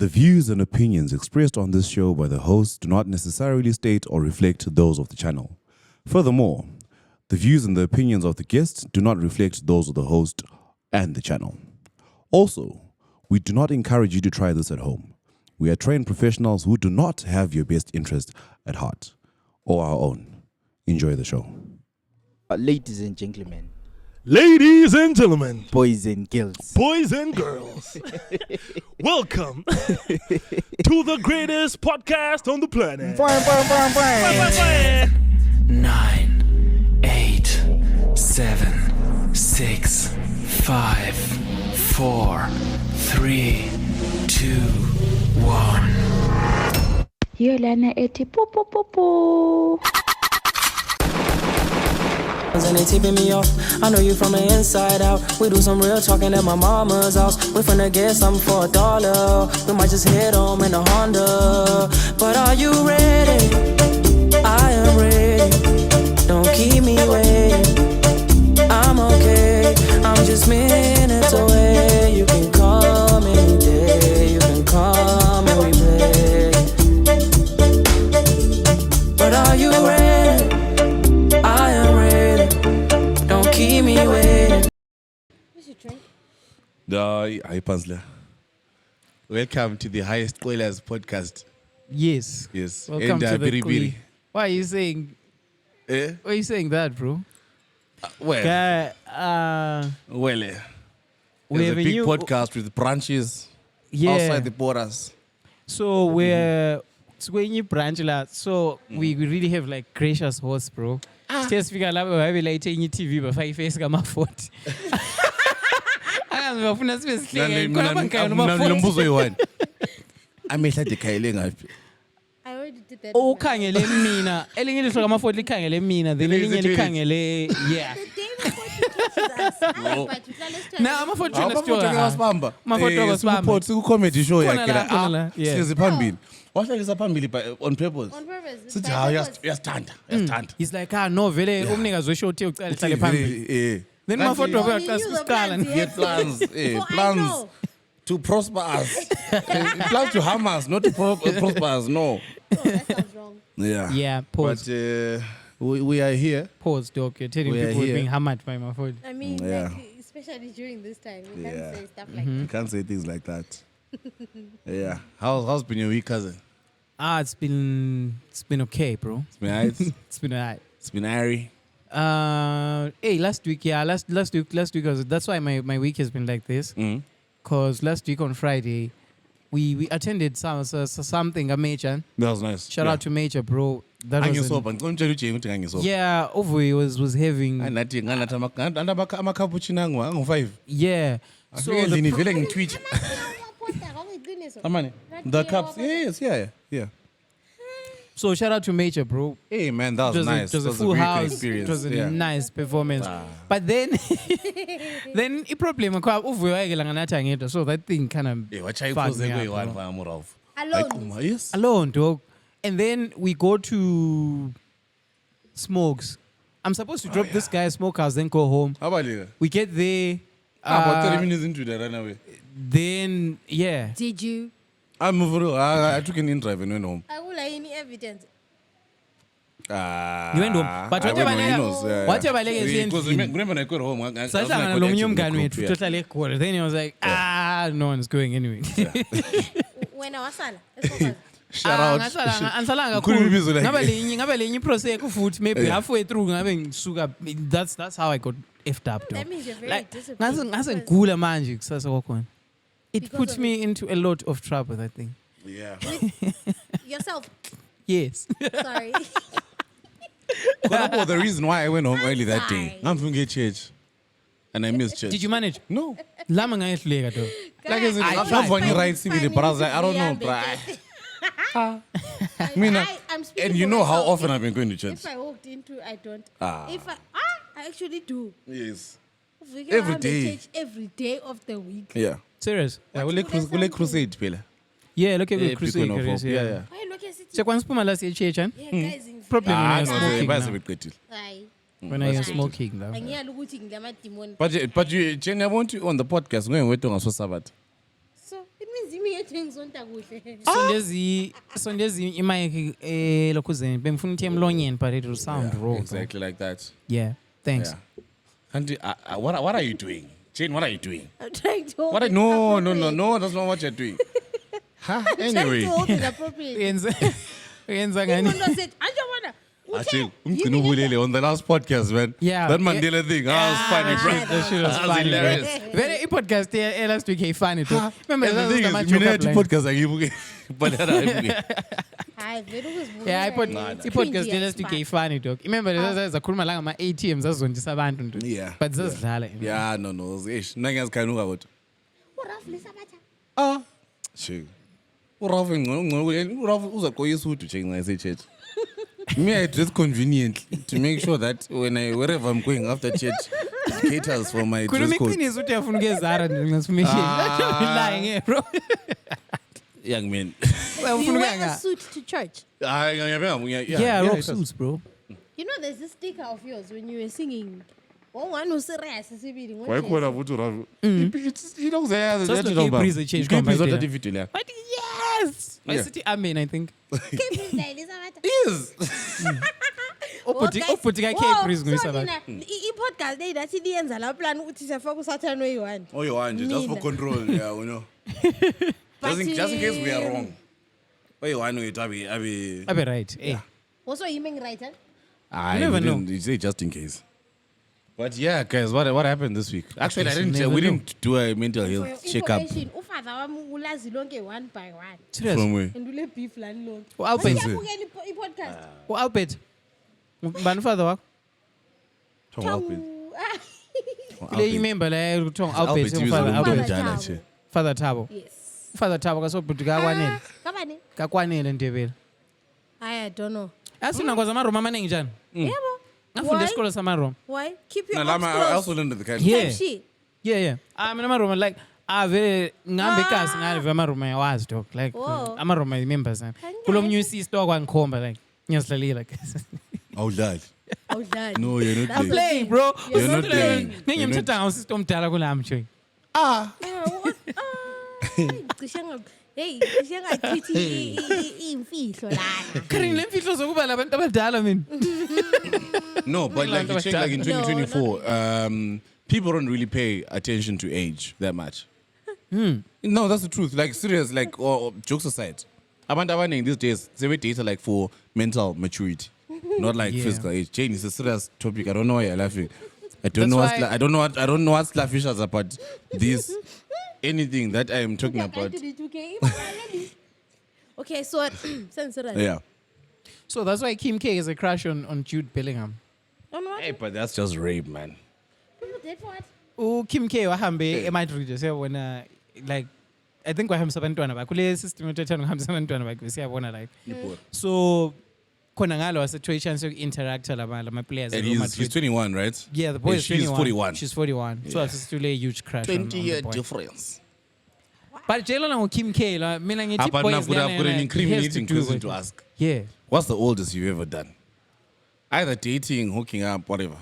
The views and opinions expressed on this show by the host do not necessarily state or reflect those of the channel. Furthermore, the views and the opinions of the guests do not reflect those of the host and the channel. Also, we do not encourage you to try this at home. We are trained professionals who do not have your best interest at heart or our own. Enjoy the show. Ladies and gentlemen, boys and girls, welcome to the greatest podcast on the planet. 9, 8, 7, 6, 5, 4, 3, 2, 1. Yolana eti po po po po. And they tipping me off. I know you from the inside out. We do some real talking at my mama's house. We finna get something for $1. We might just head home in a Honda. But are you ready? I am ready. Don't keep me waiting. I'm okay. I'm just minutes away. You can call me any day. You can call me we play. But are you ready? I am ready. Don't keep me waiting. What's your drink? Hi, Pansler. Welcome to the Highest Coilers podcast. Yes. Yes. Welcome and to the Biri Biri. Why are you saying? Eh? Why are you saying that, bro? Well, Guy, we we have have a a big new podcast with branches yeah. outside the borders. So we're when you branch la. So we really have like gracious hosts, bro. Just figure out why we like taking TV, but I face got my foot. I'm going to space. I already did that. Oh, khangele mina. Elinye lihloka ama-foot likhangele mina. Then elinye likhangele yeah. The day before you teaches us. But you tell us to Na ama-foot wena Amafoto sithiwa. Amafoto wasibamba. Support comedy show Khona la, yakhe khona la, yeah. sihlezi phambili. Wahlalisa phambili on purpose. on purpose. Sithi By hayi purpose. uyasithanda. He's like, no, vele umnikazi weshow uthi ucela ihlale phambili. Then amafoto Oh, wabe he aqasa knew the ukuqala. plans, Get plans, So I plans know. to prosper us. Plans to harm us, not to prosper us. No. Oh, that sounds wrong. Yeah. Yeah, pause. But we are here. Pause, dog. You're telling We are people here. being hammered by my phone. I mean, Yeah. like, especially during this time, you Yeah. can't say stuff like You can't say things like that. Yeah. How's been your week, cousin? It's been okay, bro. It's been alright. It's been alright. It's been airy. Hey, last week, that's why my week has been like this. Cause last week on Friday, we attended something a major. That was nice. Shout out to Major, bro. That was yeah. Vuyi was having yeah. So the cups. Yes, yeah. So shout out to Major, bro. Hey man, that was nice. It was a full very good house. experience. It was a Yeah. nice performance. But then, then the problem so that thing kind of fucked me up, bro. alone. Yes. Alone, dog. And then we go to Smokes. I'm supposed to drop this guy at Smokehouse, then go home. How about you? We get there. About 30 minutes into the runaway. Then, yeah. Did you? I took an in drive and went home. I will have any evidence. You went home. But I whatever went home, he knows, yeah. whatever Because remember when I got home, I was so like, I quite active in the group, yeah. totally quarter. Then he was like, no one's going anyway. When I was sala, let's focus. Shout out. Angisalanga Couldn't be so like- ngabe lenye prosecco futhi maybe Yeah. halfway through ngabe ngisuka. That's how I got effed up, though. That means you're very Like disciplined. ngase because- ngigula manje kusasa kwakhona. It Because puts of me into a lot of trouble, that thing. Yeah. Yourself. Yes. Sorry. That was the reason why I went home early that day. Sorry. I'm from Gate Church. And I missed church. Did you manage? No. Lama ngayehluleka, though. Like I said, I I'm tried. from you right see with the brothers. I don't know, but I'm speaking and you for know how myself. often I've been going to church. If I walked into, I don't. Ah. If I actually do. Yes. We can Every have the day. church every day of the week. Yeah. Serious? Yeah, What we you guys like are crusade, Pela. Yeah, look at Yeah, the crusade Pico no careers, Hope. Yeah. Why look at city? So once Puma last year, church, Yeah, guys in Problem Ah, when no, you're the smoking bus a now. bit good. Aye. When are you That's smoking, though? Angiyala ukuthi ngilamademon. But you, Jenny, I want you on the podcast. Going wait on so Sabbath. So it means imiyethengizonta kuhle. sondezi imic elokhuzeni bengifuna ukuthi emlonyeni but it will sound raw. Exactly like that. Yeah. Thanks. Yeah. Auntie, what are you doing? Jane, what are you doing? I'm trying to hold What? it No, appropriate. that's not what you're doing. Huh? I'm trying Anyway. to hold it appropriate. Uyenza ngani? Umuntu said, "Anjabona." Actually, on the last podcast, man. Yeah. That Mandela thing, was funny, bro. That shit was That was funny. hilarious. Very podcast here last week he funny too. Remember And that the was thing the is, match mina up yathi line. podcast angiyibuke. But Hayi, vele ukuzibuka. Yeah, I put Cringy podcast as last week fuck. he funny dog. Remember that zakhuluma la ngama ATMs azondisa abantu nto. Yeah. But zazidlala. Yeah, no. Ish, nangiyazikhanuka kodwa. Uraf lesabatha. Ah. Sure. Uraf uzaqoka isudu nje ngase church. Me, I dress conveniently to make sure that wherever I'm going after church, it caters for my dress Khuluma code. iqiniso uthi uyafuna ukuyezara transformation. Lying here, bro. Young man. Well, Do you ufuna wear a ukuya suit to church? Yeah, rock it does. suits, bro. You know, there's this sticker of yours when you were singing. One who's serious, sibili. Wayikhona futhi urafu. Just to keep breeze change Ngiphi combine. video la? But yes. Yeah. City Amen, I think. Yes. Uputi ka Cape Breeze nguyisa ba. I-podcast leyi nathi liyenza la plan ukuthi siyafaka usathane oyi-1. Oh, you want just for Mina. control, yeah, we know. Just in case we are wrong. Oh, you want it, Abi. Abe right. Hey. Also, you mean right, huh? I never know. You say just in case. But yeah, guys, what happened this week? Actually, never we know. didn't do a mental For your health checkup. information, ufather wami ulazi lonke one by one. Serious. From where? And ule beef lani lonke. Albert. Masiyabukela i-podcast. Albert. Bani father wakho? Tom Alpin. Kule remember la kuthiwa Albert Albert, he was father a Albert. Albert. Thabo. Actually. Father Thabo. Yes. Father Thabo kasobhuti kakwanele. Kabani? Kakwanele Ndebele. I don't know. Asina kwaza amaroma amaningi njani? Yebo. Ngafunda Why? isikolo samaroma. Why? Keep your No, arms I closed. also learned the kind Yeah. Type shit. Yeah. Mina amaroma like ave ngihambe kasi ngalive amaroma yawazi dog like Whoa. amaroma remember sana. Kanjani? Kulo mnye sister wakwangikhomba like ngiyasilalela. Oh, dad. Oh, dad. No, you're not That's playing. Playing bro. You're not playing. Ningi mthatha ngosister omdala kulami nje. Hey, cishe ngachithi imfihlo lana. Kari nemfihlo zokuba labantu abadala mina. No, but like you check like in No, 2024, people don't really pay attention to age that much. No, that's the truth. Like serious, like jokes aside. Abantu abaningi these days, they wait data like for mental maturity, not like Yeah. physical age. Jane is a serious topic. I don't know why you're laughing. I don't That's know why- I don't know what's laughing at about this. Anything that I am talking about. Okay, so sensitive. Yeah. So that's why Kim K is a crush on Jude Bellingham. On what? Hey, but that's just rape, man. People did what? Kim K wahambe eMadrid siyabona like I think wahambisa abantwana bakhe kule system yothethana ngihambisa abantwana bakhe siyabona like so khona ngalo wase chance yoku-interact lama players And e-Real he's Madrid. 21, right? Yeah, the boy is She's 21. 41. She's 41. So it's still a huge crush on the 20-year boy. difference. But Jalen and Kim K, like, mina ngithi But boys I've got lana an yana, he has incriminating do question with- to ask. Yeah. What's the oldest you've ever done? Either dating, hooking up, whatever.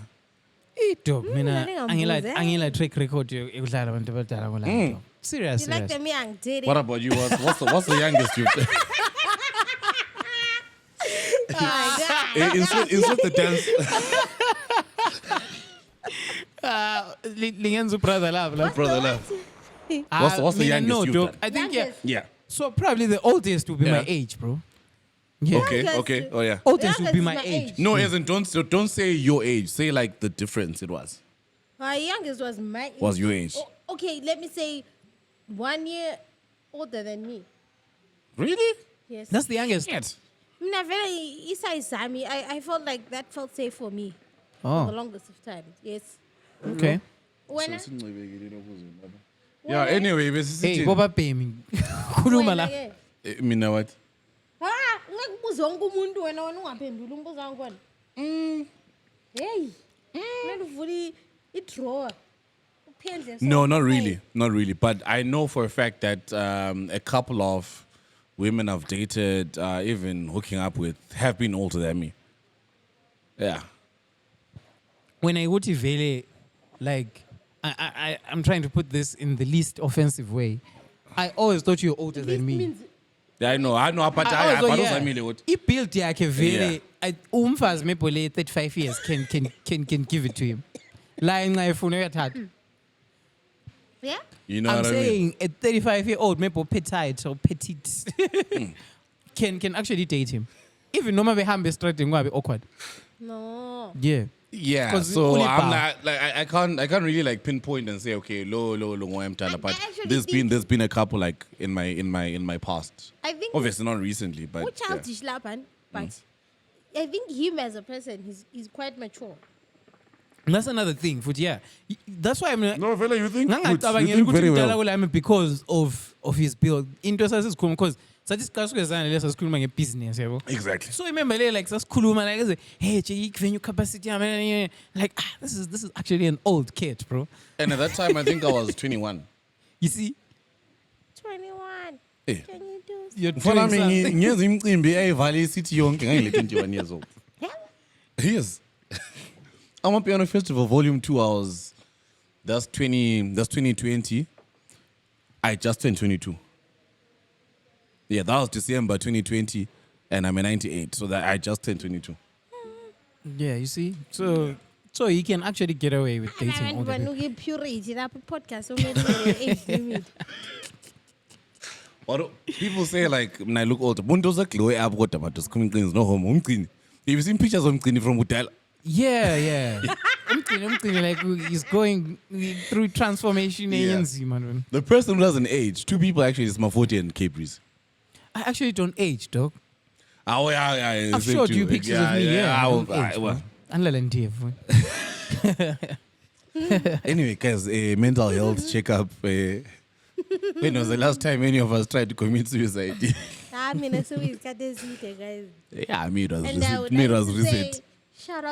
Dog, mina ngingambuza. angila track record yokudlala abantu abadala ngolaa dog. Serious, You like serious. them young, did What about you? What's the youngest you've done? Insert the dance. Lingenza brother love. Brother love. What's the Mina, youngest no, you've dog. done? I think yeah. Youngest? Yeah. So probably the oldest will be my Yeah. age, bro. Yeah. Okay. Youngest. Okay. Oh yeah. Oldest will Youngest be is my my age. age. No, as in don't say your age. Say like the difference it was. My youngest was my age. Was your age. Oh, okay, let me say 1 year older than me. Really? Yes. That's the youngest. Mina vele isayizami. I felt like that felt safe for me for the Oh, longest of time. Yes. okay. When Yeah. Anyway, Hey, basically. Boba Paymi. Khuluma la. Mina what? Ungakubuza wonke umuntu wena ungaphenduli umbuzo wangu kona. Hey. Kumele uvule i-drawer. Uphendle No, sonke not iphone. really. Not really. But I know for a fact that a couple of women I've dated, even hooking up with, have been older than me. Yeah. When I go to Vele, like, I'm trying to put this in the least offensive way. I always thought you were older This than me. means Yeah, I know, but I I always thought, don't what. I-build yakhe very Yeah. umfazi maybe 35 years can give it to him. La nxa efuna uyathatha. yeah. You know I'm what I mean? saying a 35-year-old maybe petite or petite can actually date him. Even noma behambe straight ngabe awkward. No. Yeah. Yeah, 'Cause so uli I'm bar. not like I can't really like pinpoint and say okay, low, I'm I but actually there's been a couple like in my past. I think Obviously not recently, but What childish lapan, but I think him as a person, he's quite mature. And that's another thing, futhi, yeah. That's why I'm No, fella, you think ngangacabangeli ukuthi mdala kulami because of his build. Into sasizikhuluma because sathi siqasukuzana lesa sikhuluma ngebusiness yabo. Exactly. So remember like sasikhuluma like hey Jake venue capacity like this is actually an old kid, bro. And at that time I think I was 21. You see? 21. Eh. Can you do You're Mfana doing mina something. ngiyenza imicimbi eValley City yonke ngangile 21 years old. Hell? Yes. I'm up Piano Festival Volume 2 that's 2020. I just turned 22. Yeah, that was December 2020 and I'm a 98, so that I just turned 22. Yeah, you see? So he can actually get away with dating older people. Abantu purity lapha podcast omele age limit. But people say like when I look older, Bunto za glow up kodwa but coming things no home Mgcini. You've seen pictures of Mgcini from Udala. Yeah. Umgcini like he's going through transformation ANC, man. The person who doesn't age, two people actually is Mafoti and Capris. I actually don't age, dog. Oh yeah. I've showed you pictures of me. Yeah, I don't age, well. man. Unless ndiye, Anyway, guys, a mental health checkup. When was the last time any of us tried to commit suicide? I mean, so it's got this guys. Yeah, I mean, it was And I would recent. like to say, recent. shout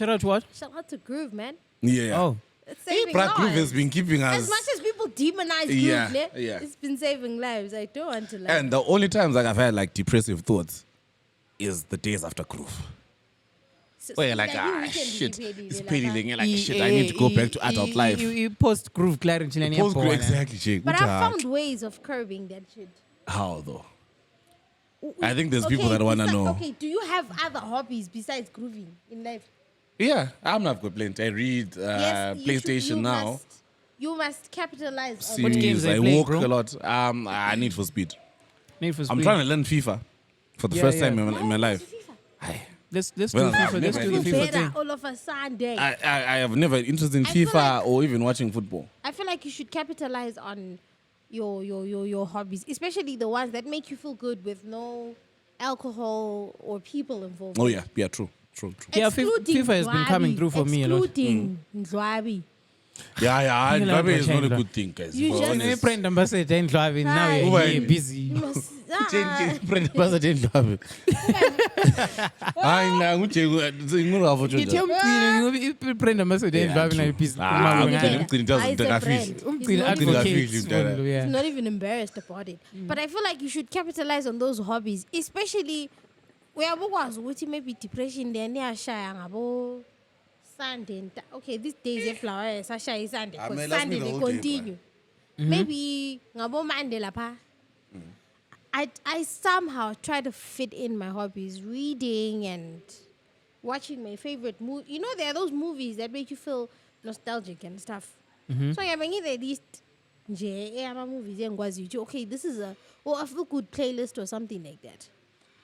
out what? Shout out to Groove, man. Yeah. Oh. It's saving Brad Groove lives. has been keeping us. As much as people demonize Groove, Yeah. it's been saving lives. I don't want to lie. And the only times like I've had like depressive thoughts is the days after Groove. So- Where you're so like, you shit, weekend it's like peeling. You're like, He- shit, I need to go back to adult life. You post groove clarity and Post Groove, exactly, Jake. But I found ways of curbing that shit. How though? I think there's people that wanna know. Okay, do you have other hobbies besides grooving in life? Yeah, I'm not complaint. I read Yes, you should- PlayStation you now. You must capitalize on What Series, games are I you playing, walk bro? a lot. I need for speed. Need for I'm speed. trying to learn FIFA for the Yeah, first yeah. time in my life. Let's do Well, FIFA. I've Let's never do the been FIFA better thing. all of a Sunday. I have never interested in I feel FIFA like- or even watching football. I feel like you should capitalize on your hobbies, especially the ones that make you feel good with no alcohol or people involved. Oh yeah, true. Yeah, Excluding FIFA has been coming Ndlwabi, through for me a lot. Excluding Ndlwabi. Yeah. You know, Ndlwabi is not a Ndlwabi. good thing, guys. You for just- honest. Friend ambassador in driving now Hi. you're busy. You must, Friend ambassador Ndlwabi. Hayi la nguravo Ngithi umgcini friend ambassador in driving now you're busy. Mgcini doesn't It's a take a friend. fish. Umgcini He's not advocates even- for- He's yeah. not even embarrassed about it. But I feel like you should capitalize on those hobbies, especially uyabukwazi ukuthi maybe depression then iyashaya ngabo Sunday. Okay, these days eflower sashaya Sunday I because mean, last Sunday week the they whole day, continue. Maybe ngabo Monday lapha. I somehow try to fit in my hobbies, reading and watching my favorite movie. You know, there are those movies that make you feel nostalgic and stuff. So yeah, at least movies engikwaziyo ukuthi, okay, this is a feel good playlist or something like that.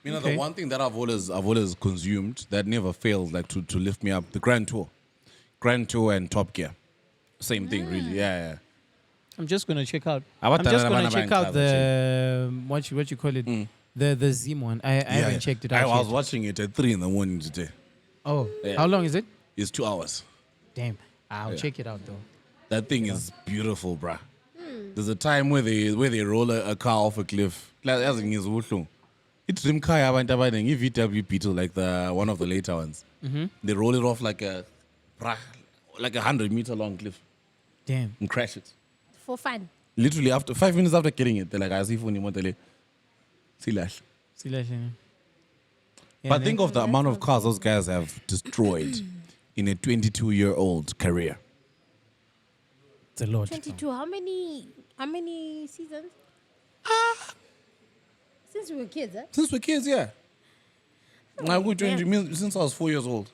You know, Okay. the one thing that I've always consumed that never failed, like to lift me up, the Grand Tour and Top Gear, same thing, really. Yeah. I'm just gonna check out. How about I'm just that gonna Banana check Bank out the what you call it, the Zim one. I haven't checked it out. I was yet. watching it at 3 a.m. today. Oh, Yeah. how long is it? It's 2 hours. Damn, I'll check it out though. That thing is beautiful, bruh. There's a time where they roll a car off a cliff. Like, as in Ubuhlungu. It's Dream car abantu abaningi, VW Beetle, like the one of the later ones. They roll it off like a 100-meter long cliff Damn. and crash it. For fun. Literally after 5 minutes after getting it, they're like, "I see phone motele." Silash. But think of the amount of cars those guys have destroyed in a 22-year-old career. It's a lot. 22. How many How many seasons? Since we were kids, huh? Since we're kids, yeah. Since I was 4 years old.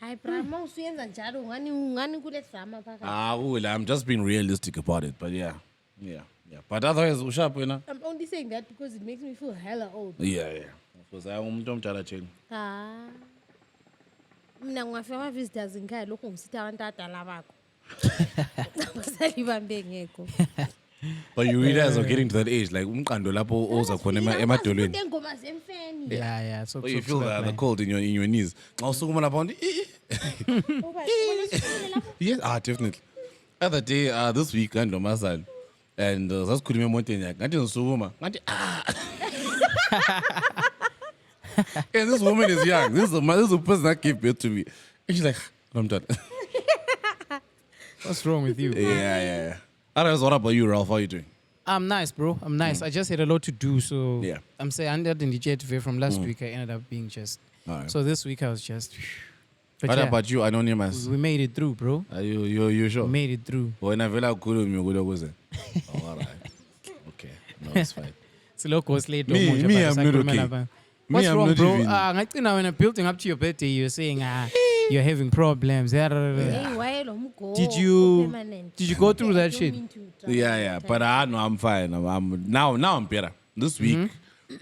Hi, Brahma, usuyenza njalo ngani kule drama phakathi. Well, I'm just being realistic about it, but yeah. But otherwise, ushap, you know. I'm only saying that because it makes me feel hella old. Yeah. Of course, I'm omtala chain. Mina ngafika ama-visitors ngikhaya lokhu ngisitha abantu abadala bakho. Basalibambe ngekho. But you realize you're getting to that age, like umqando lapho oza khona emadolweni. Ngoma zemfeni. Yeah. So You feel the cold in your knees. Xa usukuma lapho yes, definitely. Other day, this week, ndomasana, and sasikhuluma emoteni yakhe. Ngathi ngisukuma, ngathi And this woman is young. This is the person that gave birth to me. And she's like, I'm done. What's wrong with you? Yeah. Otherwise, what about you, Ralph? How are you doing? I'm nice, bro. I'm nice. I just had a lot to do, so Yeah. I'm saying I ended in the jet from last week. I ended up being just. Alright. So this week I was just. But What yeah, about you, Anonymous? we made it through, bro. Are you sure? We made it through. When I feel like all right. Okay. No, it's fine. It's a local slate. Me, I'm not okay. What's I'm wrong, not bro? even- Now when I'm building up to your birthday, you're saying you're having problems. Hey, why lo mgo? Did you- Permanent. did you go through that I don't shit? mean to drama. Yeah. But I know I'm fine. I'm now I'm better. This week,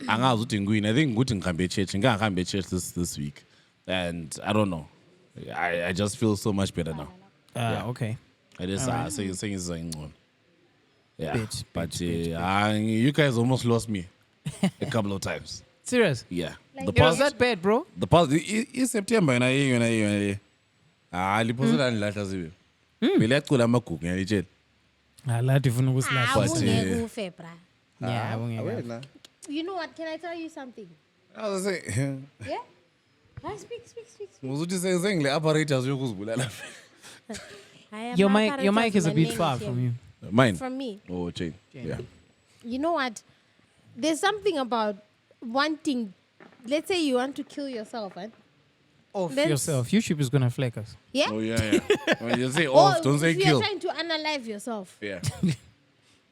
angazi ukuthi ngwini. I think ukuthi ngikhambe church. Ngikhambe church this week. And I don't know. I just feel so much better now. Okay. I just saying it's ngcono. Yeah. Bit, But you guys almost lost me a couple of times. Serious? Yeah. Like The It was past that bad, bro? the past is September yona liphosela nilahla sibe. Belacula amagugu ngiyalitshela. Alathi ufuna ukusilahla. But, Awungeke ufe, bra. Yeah, awungeke. You know what? Can I tell you something? I was saying, Yeah? Speak. uzuthi sengile apparatus yokuzibulala. Your mic is a bit far from you. Mine. From me. Oh, chain. Yeah. You know what? There's something about wanting. Let's say you want to kill yourself, right? Off Then- yourself. YouTube is gonna fleck us. Yeah? Oh yeah. When you say Or off, don't say if you're kill. trying to unalive yourself, Yeah.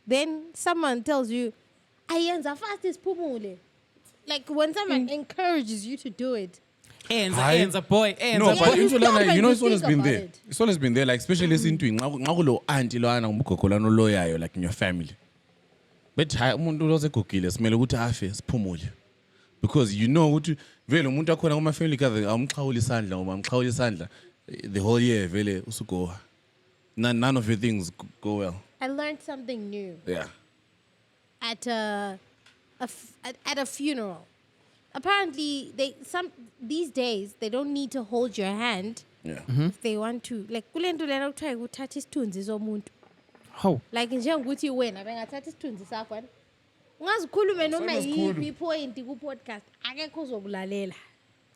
then someone tells you, "Ayenza fast is pumule." Like when someone encourages you to do it. Ends a boy. No, Yeah, but you into stop like, and you know, you it's always think been about there. it. It's always been there. Like especially esintwini nxa kulo auntie lo ana ngumgogola no loyayo like in your family. But hayi umuntu lozegogile simele ukuthi afe siphumule. Because you know ukuthi vele umuntu akhona kuma family kaze amxhawula isandla ngoba amxhawula isandla the whole year vele usugoha. None of your things go well. I learned something new Yeah. at a funeral. Apparently, these days they don't need to hold your hand Yeah. if they want to. Like kulento lena kuthiwa ukuthatha isithunzi somuntu. How? Like njengokuthi wena bengathatha isithunzi sakho wena. Ungazikhulume noma yiphi point ku-podcast akekho uzokulalela.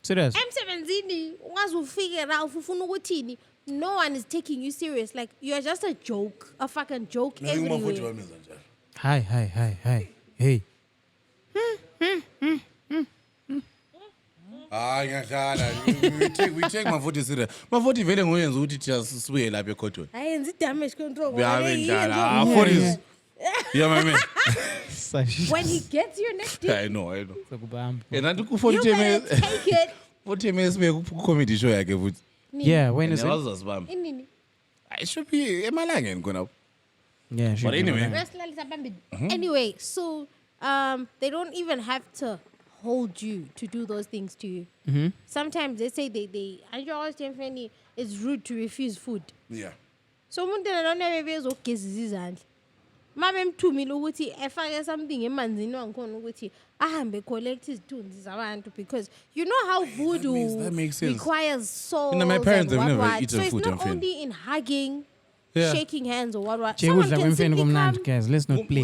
Serious? Emsebenzini ungaze ufike la ufuna ukuthini. No one is taking you serious. Like you're just a joke, a fucking joke everywhere. Hi. Hey. We take Mavoti serious. Mavoti vele ngoyenza ukuthi thina sibuye lapha ekhotoni. Ayenza i-damage control. We have Hey, njalo. yini 40s. Yeah, my man. when he gets you next day, I know. Sakubamba. And I took you 40 better minutes. take it. 40 minutes ku comedy show yakhe futhi. Yeah, when is it? Wazasibamba. Inini? It should be emalangeni khona. Yeah, sure. But anyway. Wrestling Bambi. Anyway, so they don't even have to hold you to do those things to you. Sometimes they say they it's rude to refuse food. Yeah. So umuntu nalona bezogezisa izandla. Mabe mthumile ukuthi efake something emanzini wangikhona ukuthi ahambe collect izithunzi zabantu because you know how voodoo that makes sense. requires souls. You know, my parents and have never what. eaten So it's food, not I'm saying. only in hugging, Yeah. shaking hands or what. Jay Someone udla can kwemfeni simply kumnandi come. guys. Let's not play.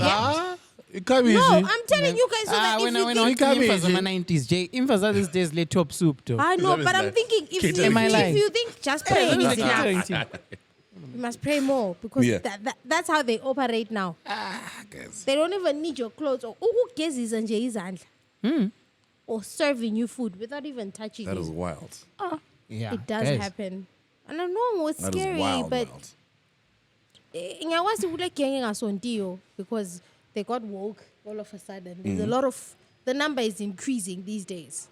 Ikhabishi. No, I'm telling you guys so that if when you I think imfas of 90s, Jay, imfas of these days, let top soup though. I know, That but is I'm like thinking if Am I lying? you think just praying is enough, Catering. you must pray more because Yeah. that's how they operate now. Guys. They don't even need your clothes or ukugezisa nje izandla. Or serving you food without even touching That you. is wild. Yeah, It does guys. happen. And I know it's That is scary, wild. but ngiyakwazi kule gang engasontiyo because they got woke all of a sudden. There's a lot of the number is increasing these days.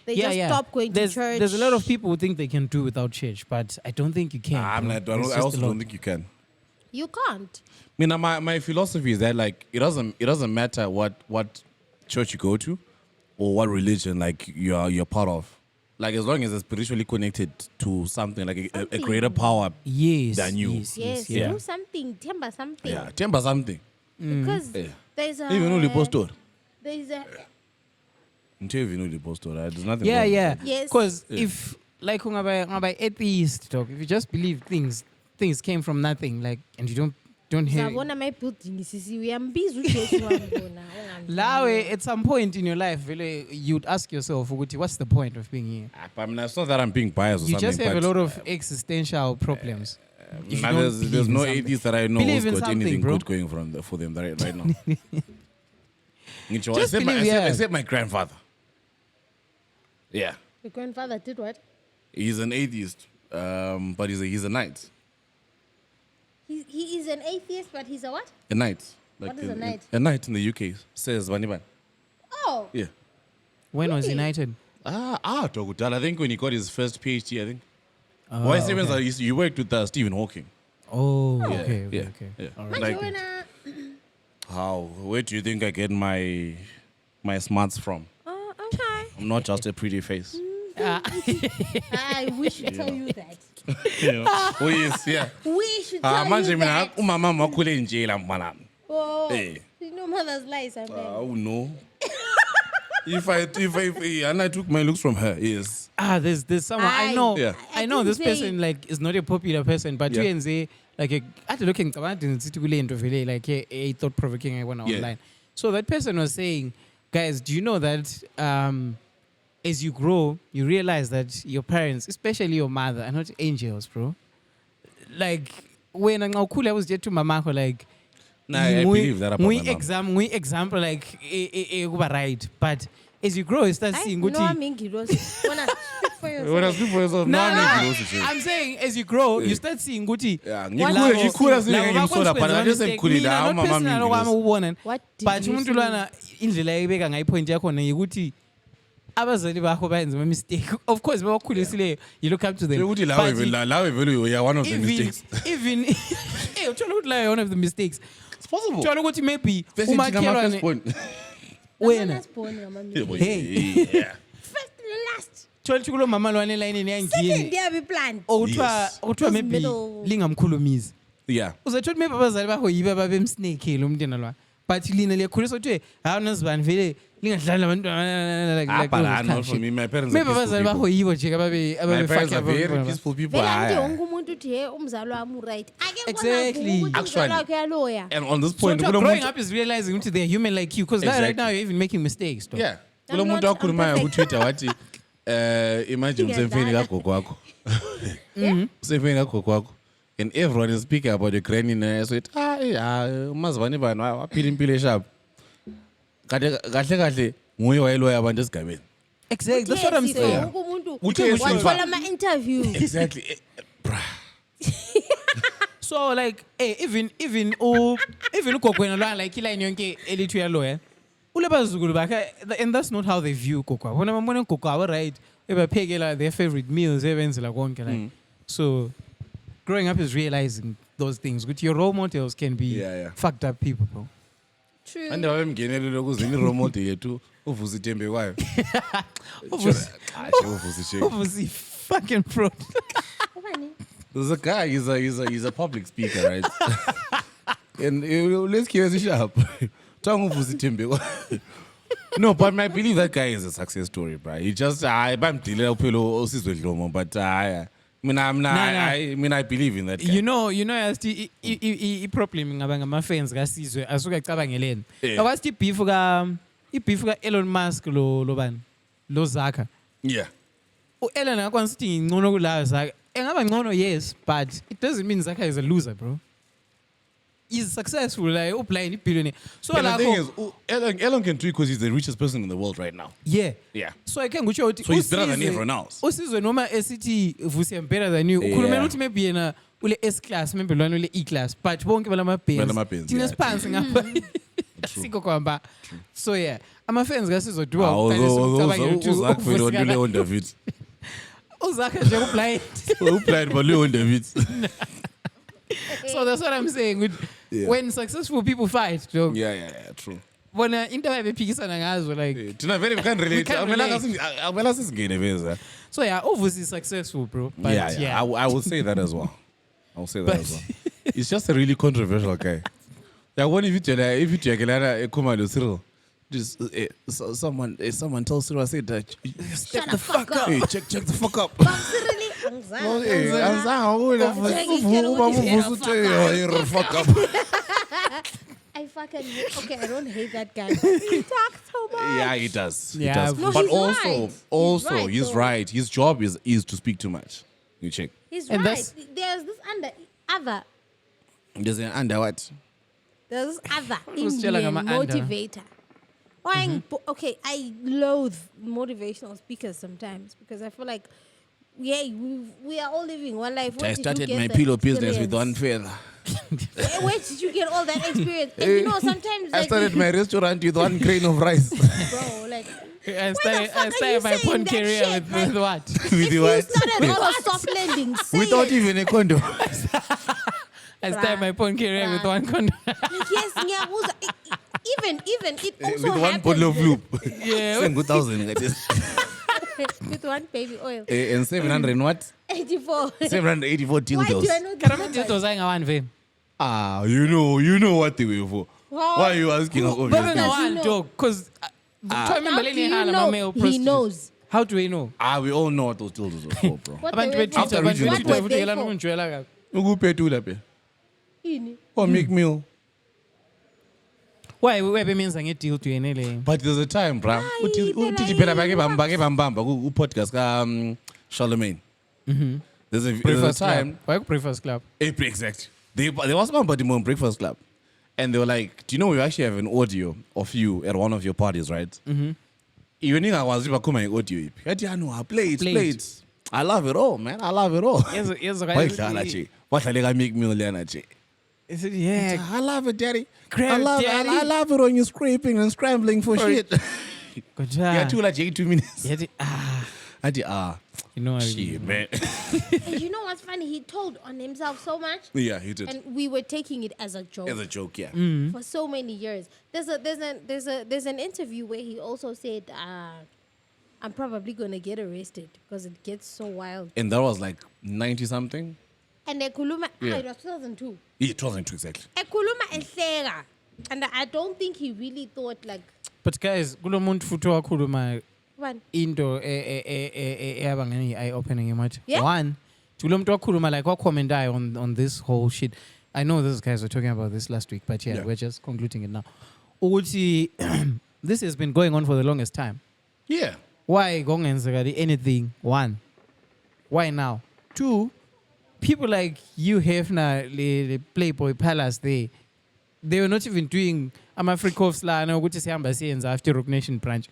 They just stop going to church. There's a lot of people who think they can do without church, but I don't think you can. I also don't think you can. You can't. I mean, my philosophy is that like it doesn't matter what church you go to or what religion like you're part of. Like as long as it's spiritually connected to something like a greater power than you. Yes. Do something. Temper something. Yeah, temper something. Because there's a Even only postor. there's a Even only postor. There's nothing. Yeah, wrong. yeah. Yes. Because if like ungabai atheist talk, if you just believe things came from nothing, like, and you don't hear. Sabona my building sisi uyambiza uJesu wambona. Lawe, at some point in your life, really, you'd ask yourself, what's the point of being here? I mean, it's not that I'm being biased or You something. just have but a lot of existential problems. If you don't there's believe no in something. atheist that I know Believe who's in got something, anything bro. good going for them right now. Just believe, except my grandfather. Yeah, Your grandfather did what? he's an atheist, but he's a knight. He is an atheist, but he's a what? A knight. What is a knight? A knight in the UK says Baniban. Oh. Yeah. When was United? Tokudala. I think when he got his first PhD, I think. Oh, Why okay. you worked with Stephen Hawking. Oh, Yeah, okay. yeah. All Manje right. wena Where do you think I get my smarts from? okay. I'm not just a pretty face. I wish to tell you that. Oh yes, yeah. We should tell Manje you mina that. umama makhule njela mfana. Oh, Hey. you know mother's lies, I mean. Oh no. if I took my looks from her, yes. There's someone I know. Yeah. I know this didn't say- person like is not a popular person, but Yeah. you can say like after looking like a thought provoking I went Yeah. online. So that person was saying, guys, do you know that as you grow, you realize that your parents, especially your mother, are not angels, bro. Like when I was just to mama like Nah, I believe that about my mom. example like right, but as you grow, you start seeing No, good. I'm in Giros. Wanna speak for yourself. When I speak for yourself, No, now no. I need to know. I'm saying as you grow, you start seeing Gucci. Yeah, Labo- ngikula labo ngimsola but I just mistake. emkhulile Mina, not mama personal, okwami mimi. ukubona. What did But you umuntu say? lwana indlela ayibeka ngayo point yakho ukuthi abazali bakho bayenza ama mistake. Of course, bawakhulisile, you look up to them. Ukuthi But lawe vele you are one of the mistakes. even hey, uthola ukuthi la one of the mistakes. It's possible. Uthola ukuthi maybe First thing my first point. wena Born, your mommy. Yeah. First and last. thola ukuthi kulo mama lwane line Second, yangini. they have a plan. Okuthiwa maybe middle. lingamkhulumizi. Yeah. Uzathola maybe abazali bakho yibo babemsnake lo mntwana lwa. But lina liyakhulisa ukuthi hawu nazibani vele lingadlali abantwana But I know for me, my parents are maybe peaceful abazali bakho people. yibo nje My parents are very peaceful people. Vele anje Ah, wonke umuntu uthi hey umzali wami right. Ake Exactly. ukuthi Actually. umzali wakhe yaloya. And on this So point, kulo growing muntu- up is realizing that they're human like you, because right Exactly. now you're even making mistakes. Though. yeah. I'm Kulo not- muntu akhulumayo I'm ku Twitter wathi imagine usemfeni Ngiyadlala. kagogo wakho. Usemfeni kagogo wakho. And everyone is speaking about your granny and so it umazibani bani waphila impilo eshap. Kahle nguye wayeloya abantu esigabeni. Exactly. That's what I'm Yes, saying. wonke umuntu Uthe wathola ama-interview. Exactly. So like, even ukogwena lwa like iline yonke elithi uyaloya. Ulabazukulu bakhe, and that's not how they view Kokwa. When I'm wondering Kokwa, right? Ebaphekela their favorite meals, ebenzela konke like. So growing up is realizing those things. With your role models can be Yeah. fucked up people, bro. True. Ande babemngenelele kuzini remote yethu uvusa itembe kwayo. Uvusi- Uvusi fucking fraud. Ubani? There's a guy, he's a public speaker, right? And let's keep it sharp. No, but I believe that guy is a success story, bro. He just I'm dealing with but I believe in that guy. You know, as the problem ngama fans kaSizwe asuka ecabangeleni. Yeah. Awasi beef ka Elon Musk lo bani? Lo Zucker. Yeah. Elon akwanisa ukuthi ngcono kulayo Zucker. Engaba ngcono yes, but it doesn't mean Zucker is a loser, bro. He's successful, like blind billionaire. So And the like, thing is, Elon can do it because he's the richest person in the world right now. yeah. Yeah. So I can go show. So he's better than everyone else. Usizwe noma esithi Vusi I'm better than you. Ukhulumela ukuthi maybe yena ule S class maybe lona ule E class but bonke balama Balama Benz Benz, thina yeah. siphansi ngapha siko kwamba so yeah ama fans kasizodwa uzakho lo Leon David. uzakha nje ublind Ublind but Leon David. so that's what I'm saying Yeah. when successful people fight dog Yeah, true. bona into ababephikisana ngazo like Thina very can relate. can relate. Amela sisingene veza. so yeah obviously successful bro but Yeah. I will say that as well. I will say that as well. It's just a really controversial guy. Yeah, what if you tell Kumalo Cyril? Just someone tells Cyril, I said that Shut the fuck up. hey, check the fuck up. Really, Fuck up. I fucking hate. Okay, I don't hate that guy. He talks so much. Yeah, he does. He Yeah, does. No, But he's right. also, He's he's right, right. His job is to speak too much. You check. He's And right. that's- There's this other. There's an under what? There's this other was telling Indian him under. motivator. Okay, I loathe motivational speakers sometimes because I feel like, yeah, we are all living one life. Where I did you started get my the pillow business with experience? one feather. Where did you get all that experience? And you know, sometimes I like, started my restaurant with one grain of rice. bro, like, I fuck are you started my saying porn that career shit? with what if with you what? started on a soft landing, say Without it. even a condo. I started my porn career with one condom Yes, ngiyabuza. Even it also With one happens bottle of lube. yeah 7,000 like this. with one baby oil. And 700 and what? 84. 784 Why do I dildos. know karama this? dildos ayinga-1 vem You know what they were for. Wow. Why are you asking us But obviously? does he one know? dog because How remember do leni you hala know? male He prostitutes. knows. How do we know We all know what those dildos were for, bro. What abantu they were betwitter for. abantu What betwitter were futhi they yelana for? ungijwayela kabi Ukuphetula pe. Ini. Or make meal. why webemenza ngedeal to yena le But there's a time, bro. Hayi, Uthi phela phela bake bambamba ku podcast ka Charlemagne. There's a breakfast time. club why breakfast club Exact. There was somebody on Breakfast Club, and they were like, "Do you know we actually have an audio of you at one of your parties, right?" Even I was about my audio. I know. Play it. I love it all, man. I love it all. yes Why che? What make me learn che? yeah I love it, daddy. Crap, daddy. I love it when you're scraping and scrambling for shit. good Yeah, job 2 minutes. yeah you know what I Shit, mean. man. And you know what's funny? He told on himself so much, Yeah, he did. and we were taking it as a joke As a joke, yeah. for so many years. There's an interview where he also said, "I'm probably gonna get arrested because it gets so wild." And that was like 90 something. And ekuluma, Yeah. it was 2002. It wasn't true exactly. Ekuluma ehleka, and I don't think he really thought like, but guys kulo muntu futhi wakhuluma one. into eyaba ngani eye opening much Yeah. one kulo muntu wakhuluma like wakhomentayo on this whole shit I know those guys were talking about this last week but yeah we're just concluding it now ukuthi this has been going on for the longest time Yeah. why kongenzeka anything one why now two people like you Hefner the Playboy Palace they were not even doing ama-freak-offs lana ukuthi sihamba siyenza after Rock Nation branch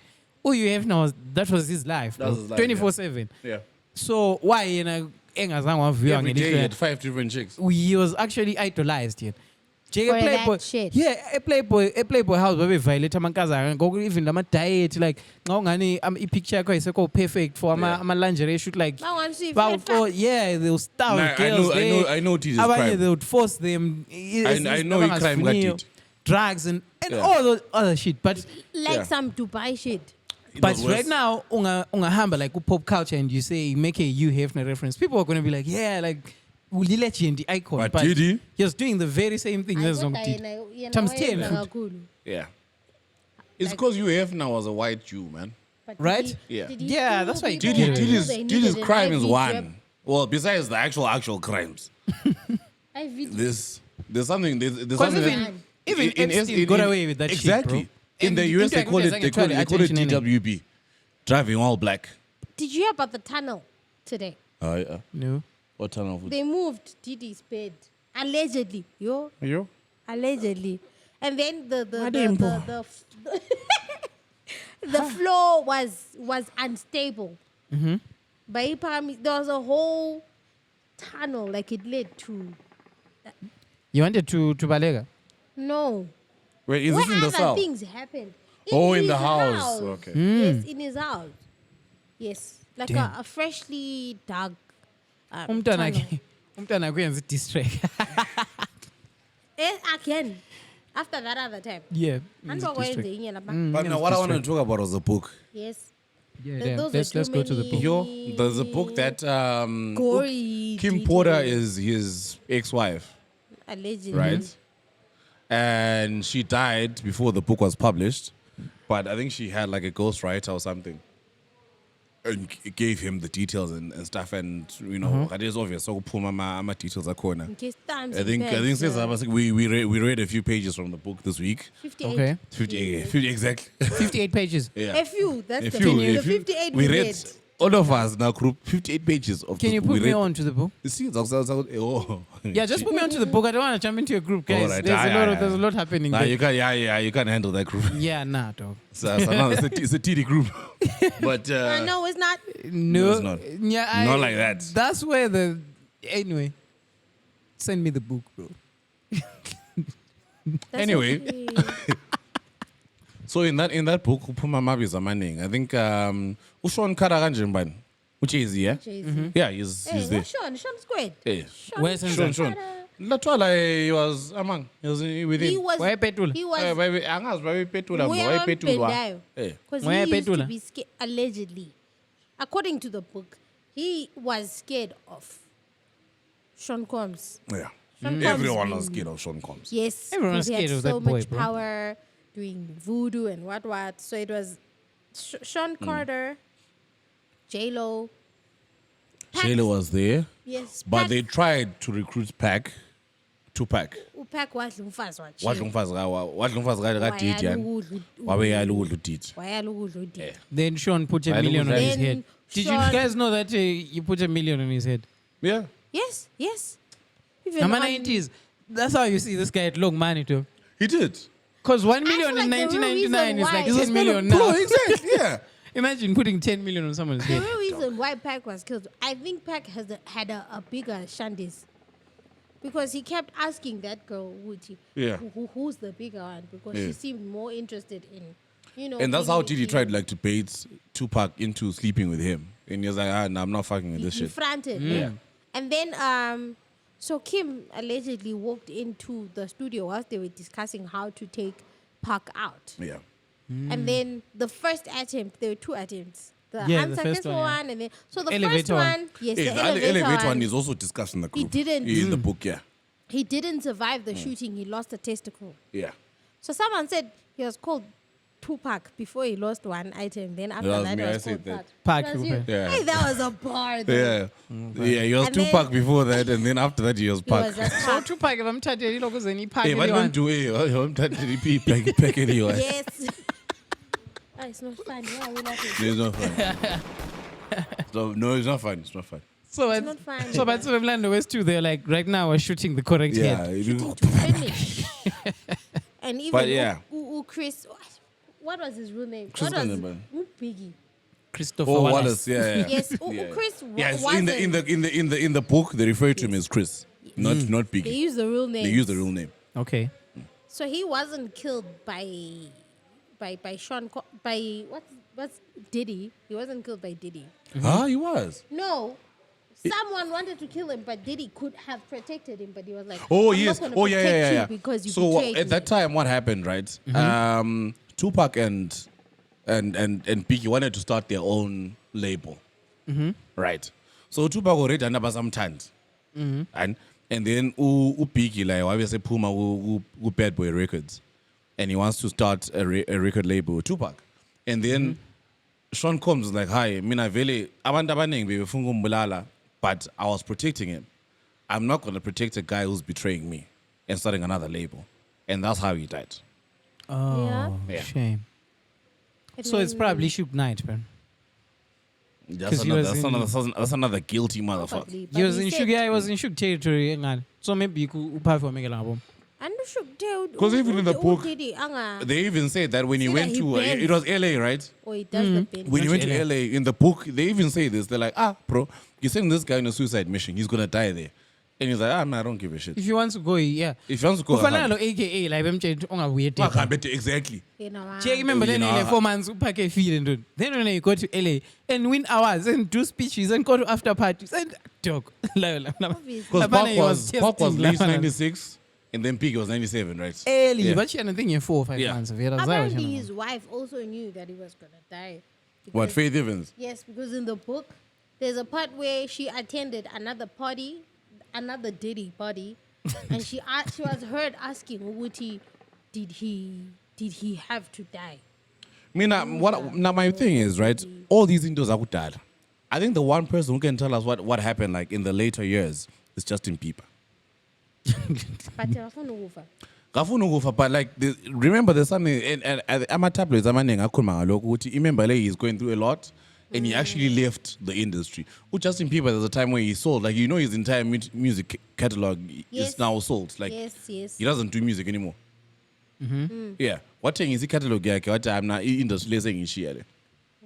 you Hefner that was his life That was his life, 24/7 Yeah. so why yena engazange wavuywa Every day he ngelihlo had 5 different chicks. he was actually idolized yet For that shit. yeah a-playboy house babeviolate amankazana ngoku even lama-diet like nxa ungani i-picture yakho ayisekho perfect for ama-lingerie shoot like Bawansi, Bow- fat, oh, yeah they'll starve Nah, girls there. I know Jesus Abanye crime. they would force them I know he crime got it. drugs and Yeah. all the other shit but like Yeah. some Dubai shit. but was worse. right now ungahamba like pop culture and you say you make a Hugh Hefner reference people are going to be like yeah like legend icon But Diddy? he was doing the very same thing as Diddy. Times 10. Yeah. It's because UF was a white Jew, man. Right? Yeah. Yeah, that's why he people did it. who they Diddy's needed an crime is IV one. drip? Well, besides the actual crimes, IV there's something there's Because something that- even Epstein got away with that shit, exactly. bro. In the And US, they call it attention, innit? DWB, driving all black. Did you hear about the tunnel today? Yeah. No. What tunnel? They moved Diddy's bed allegedly. You? Allegedly, and then the Madimpo. the floor was unstable. By there was a whole tunnel, like it led to. You wanted to Balega? No. Wait, is Where this in the other south? things happened. Oh, in his the house. Okay. Yes, in his house. Yes, like Damn. a freshly dug. Umntwana tunnel. ke- umntwana kuyenza i-distract. Again, after that other time. Yeah. Andizokwenza inye lapha. But now, what I want to talk about was the book. Yes. Yeah, Th- yeah. those are Let's too go to the book. many- Yo, there's a book that Gory. Kim details. Porter is his ex-wife, Allegedly. right? And she died before the book was published, but I think she had like a ghostwriter or something, and gave him the details and stuff. And you know, that is obvious. So pull my details are corner. In case times I think bad, says we read a few pages from the book this week. 58. Okay. 50 exactly. 58 pages. Yeah. A few. That's A the, few, the a few. 58 We we read read. all of us in our group 58 pages of Can the you book. put We me read- on to the book? You see, oh. Yeah, just put me onto the book. I don't want to jump into your group, guys. Alright, There's a lot happening Nah, there. you can't. You can't handle that group. Yeah, nah, dog. It's a TD group, but No, it's not. No, it's not. Yeah, Not like that. That's where the. Anyway, send me the book, bro. That's Anyway. okay. so in that book, Upuma Mabi is a manning. I think Ushon Karaganjimban, which is yeah, Jay-Z. yeah, he's Hey, there. what's Sean? Sean Squared. Yeah. Where's Sean. Latwala he was among. He was with He him. was. Why Petula? He was. Angas very petula. We Why are on petula? Pendayo. Eh. Because Why he used to Petula? be scared, allegedly. According to the book, he was scared of Sean Combs. Yeah. Sean Combs Everyone was being- scared of Sean Combs. Yes, Everyone was because he scared had of so that boy, much bro. power doing voodoo and what. So it was Sean Carter, J-Lo. Pac- Shayla was there, Yes, but Pac- they tried to recruit Tupac. uPac wadla umfazi wakhe. Wadla umfazi ka Diddy yani. Wabeyala ukudla uDiddy. Wayala ukudla uDiddy. Then Sean put a I million on don't his Then head. Did you Sean- guys know that you put a million on his head? Yeah. Yes. Even How on- many 90s? That's how you see this guy at long money too. He did. Because 1 I feel million in like the real 1999 is reason like why- 10 million Bro, now. exactly. Yeah. Imagine putting 10 million on someone's The head. real reason why Pac was killed, I think Pac had a bigger shandies. Because he kept asking that girl, Wuyi, Yeah. who's the bigger one? Because Yeah. she seemed more interested in, And that's how in- Diddy tried like to bait Tupac into sleeping with him. And he was like, nah, I'm not fucking with this He shit. fronted. Yeah. And then, so Kim allegedly walked into the studio whilst they were discussing how to take Pac out. Yeah. And then the first attempt, there were two attempts. The Yeah, the first unsuccessful one, yeah. one, and then so the Elevator first one. one, yes, Yeah, the elevator one is also discussed in the group. didn't- In the book, yeah. He didn't survive the shooting. He lost a testicle. Yeah. So someone said he was called Tupac before he lost one item. Then after That was that, me, he I was said called that. Pac, It was okay. you. Yeah. Hey, that was a bar. Though. Yeah. Yeah, he was And then- Tupac before that, and then after that, he was He was Pac. just So Pac. Tupac, if I'm touching it, because any Pac, Hey, but anyone. don't do it. I'm touching the Pac anyway. Yes. Ah, it's not fun. Yeah, we like it. No, it's not fun. No, it's not fun. It's not fun. So It's it's not fun. so but so Mlando West too, they're like right now we're shooting the correct Yeah. head. To finish. And even But yeah. Chris, what was his real name? Chris what was Gunderman. Biggie? Christopher Oh, Wallace. Wallace. Yeah. Yes, Yeah. Chris Yes, wasn't. in the book, they refer to him as Chris, not They Biggie. use the real name. They use the real name. Okay. So he wasn't killed by Sean by what's Diddy. He wasn't killed by Diddy. Ah, he was. No. Someone wanted to kill him, but Diddy could have protected him, but he was like, Oh I'm yes. not gonna Oh yeah, protect yeah, you yeah. because you So betrayed at me." that time, what happened, right? Tupac and Biggie wanted to start their own label, right? So Tupac already done about some times, and then Biggie like obviously Puma who Bad Boy Records, and he wants to start a record label with Tupac, and then Sean Combs is like, "Hi, mina vele abantu abaningi bebefuna ukumbulala, but I was protecting him. I'm not going to protect a guy who's betraying me and starting another label," and that's how he died. Oh, Yeah. shame. And So it's then- probably Suge Knight, man. That's 'Cause he was another guilty motherfucker. Probably, He was but in said- Suge, yeah, he was in Suge territory. Ngani. So maybe you could perform an album. Because even in the book, they even say that when he See went that he to, bends. it was LA, right? Oh, he does the bend. When he went to LA, in the book, they even say this. They're like, bro, you're sending this guy on a suicide mission. He's going to die there. And he's like, man, I don't give a shit. If you want to go, yeah. If he wants to go, Ufanalo AKA like bemtshela ungabuye eThekwini. exactly. Check, remember then 4 months upake feeling dude. Then when you go to LA and win hours and do speeches and go to after parties and talk. Because Pop was late 96 and then Biggie was 97, right? Early, Yeah. but she had a thing in 4 or 5 Yeah. months. Apparently, his wife also knew that he was gonna die. What, Because- Faith Evans? Yes, because in the book, there's a part where she attended another party, another Diddy party, and she was heard asking Wuti, did he have to die? Now my thing is, right, all these Indians are good. I think the one person who can tell us what happened like in the later years is Justin Bieber. But But like, remember there's something, and I'm a tabloids, remember he's going through a lot, and he actually left the industry. With Justin Bieber, there's a time where he sold, like, his entire music catalog Yes. is now sold. Like, yes. he doesn't do music anymore. Yeah. What thing is he catalog? What I'm not industry saying share.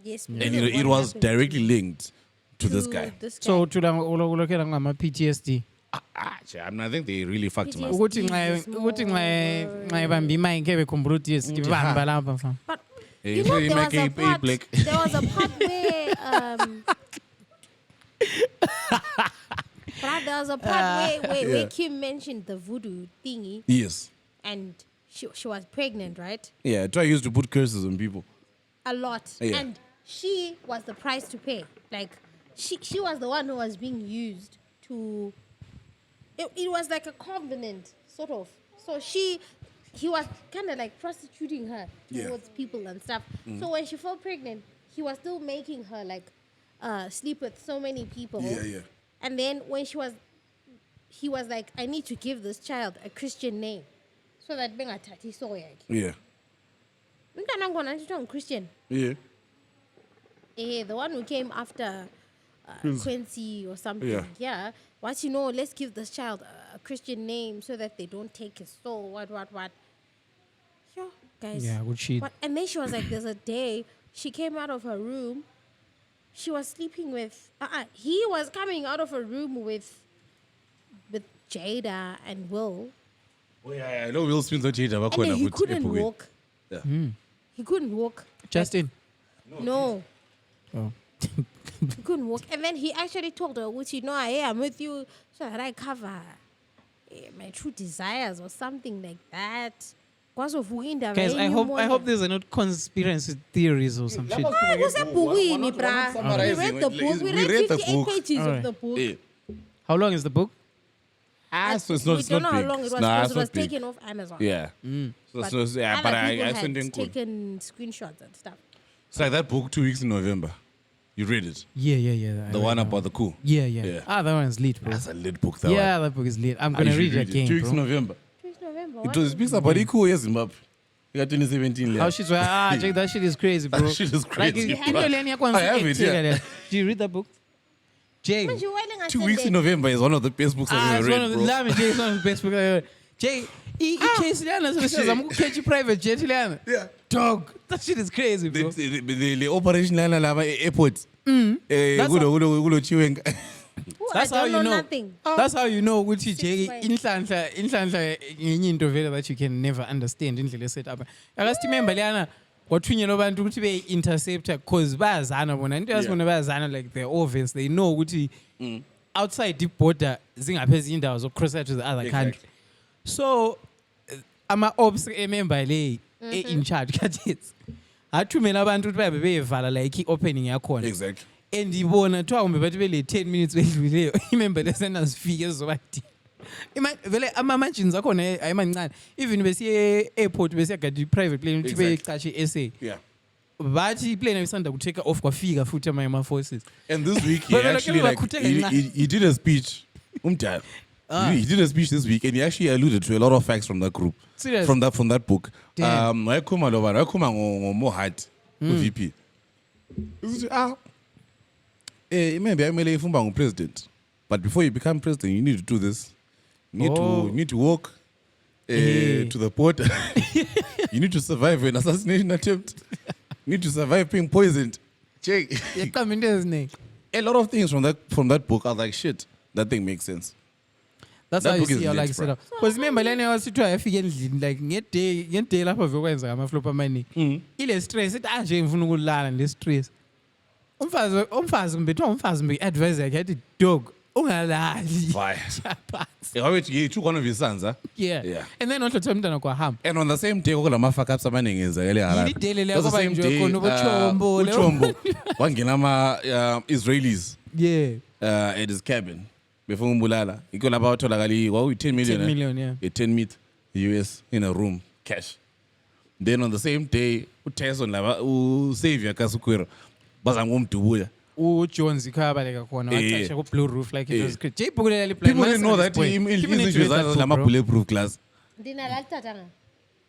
Yes, And because of it what was happened directly linked to this to guy. So to the PTSD. I think they really fucked him up. Ukuthi is nxa more ukuthi nxa ibamba imic bekhumbula ukuthi yes ngibamba lapha fa. But Hey, you know, so there was, make a a part, black. there was a part where but there was a part where Kim mentioned the voodoo thingy Yes. and she was pregnant, right? Yeah, Try used to put curses on people. A lot. Yeah. And she was the price to pay. Like she was the one who was being used to it was like a covenant, sort of. So he was kind of like prostituting her towards people and stuff. So when she fell pregnant, he was still making her like sleep with so many people. Yeah. And then when he was like, I need to give this child a Christian name, so that bengathathi soya. Yeah. Umntwana ngona nje Christian. Yeah. The one who came after Quincy or something. Yeah. Yeah. What let's give this child a Christian name so that they don't take his soul. What? Yeah, guys. Yeah, good shit. And then she was like, there's a day she came out of her room. She was sleeping with. He was coming out of a room with Jada and Will. Oh yeah. No, Will Smith And then he couldn't walk. Yeah. He couldn't walk. Justin. No. Oh. He couldn't walk. And then he actually told her, which I'm with you so that I cover my true desires or something like that. Guys, I hope these are not conspiracy theories or some shit. What's a book? We read the book. We read 58 pages Alright. of the book. Yeah. How long is the book? So it's We not, don't know how big. long it was Nah, because it's it was not big. taken off Amazon. Yeah. But Yeah, other but people I had sent in good. taken screenshots and stuff. It's like that book 2 weeks in November. You read it? Yeah. The one about the coup. Yeah. Yeah. That one's lit, bro. That's a lit book. That Yeah, that book is lit. I'm gonna read it again, 2 weeks in bro. November. It's November. It speaks about the coup in Zimbabwe. You got 2017. How shit's Jake, that shit is crazy, bro. That shit is crazy, Like, bro. I have it, yeah. Do you read that book? Jake. 2 weeks in November is one of the best books I've It's ever one read, of the bro. love Jake, it's one of the best books I've ever read. Jake, case Liana says I'm gonna catch you private jet Liana. Yeah. Dog. That shit is crazy, bro. The operation line lava airport. That's how you know. Nothing. That's how you know which Jake months. inhlanhla ngenye into vele that you can never understand indlela eset up. Akasitimember Liana wathunyelwa abantu ukuthi be interceptor cause bayazana bona into yasibona bayazana like they're obvious they know ukuthi outside the border zingaphezulu indawo zokcrossa to the other country. So ama ops member le in charge kathets athumela abantu ukuthi babe beyevala like opening yakhona. Exactly. And ibona kuthiwa kumbe bathi bele 10 minutes bedluleyo imember lesena sifike ezobadi. Vele ama-margins akhona ayemancane even besiye airport besiyagada private plane ukuthi beyicatshe SA. Yeah. Bathi iplane ayisanda kutake off kwafika futhi ama forces. And this week he But actually like he did a speech. He did a speech this week and he actually alluded to a lot of facts from that group. Serious? From that book. Damn. Wayekhuluma ngoMohat VP. Maybe I may ifumba president. But before you become president, you need to do this. You need to walk. to the border. You need to survive an assassination attempt. You need to survive being poisoned. Check. A lot of things from that book, I was like, shit, that thing makes sense. That's That how you book is see how lit, like set bro. up. Because remember lana wasithiwa yafika endlini like ngedday lapha vekwenza ngamaflop amaningi. Ile stress ithi nje ngifuna ukulala le stress. Umfazi mbethu umfazi mbe advise yakhe athi dog ungalali. Why? He took one of his sons, huh? Yeah. And then also umntana kwahamba. And on the same day, kulama fuck ups amaningi enzakele Yini idele leyo That's the kwaba same nje day, khona uBuchombo leyo. Uchombo wangena ama Israelis Yeah. at his cabin. Before umbulala, iko lapha watholakala kwakuyi 10 million. 10 million, yeah. 10 mil US in a room cash. Then on the same day, uTyson laba uSavior kaSukwero bazama ukumdubuya. uJones ikhabaleka khona waqasha ku blue roof like it was great. Ibhuku leli People didn't know that izinto zazo lama bulletproof glass. Ndina lathatha nga.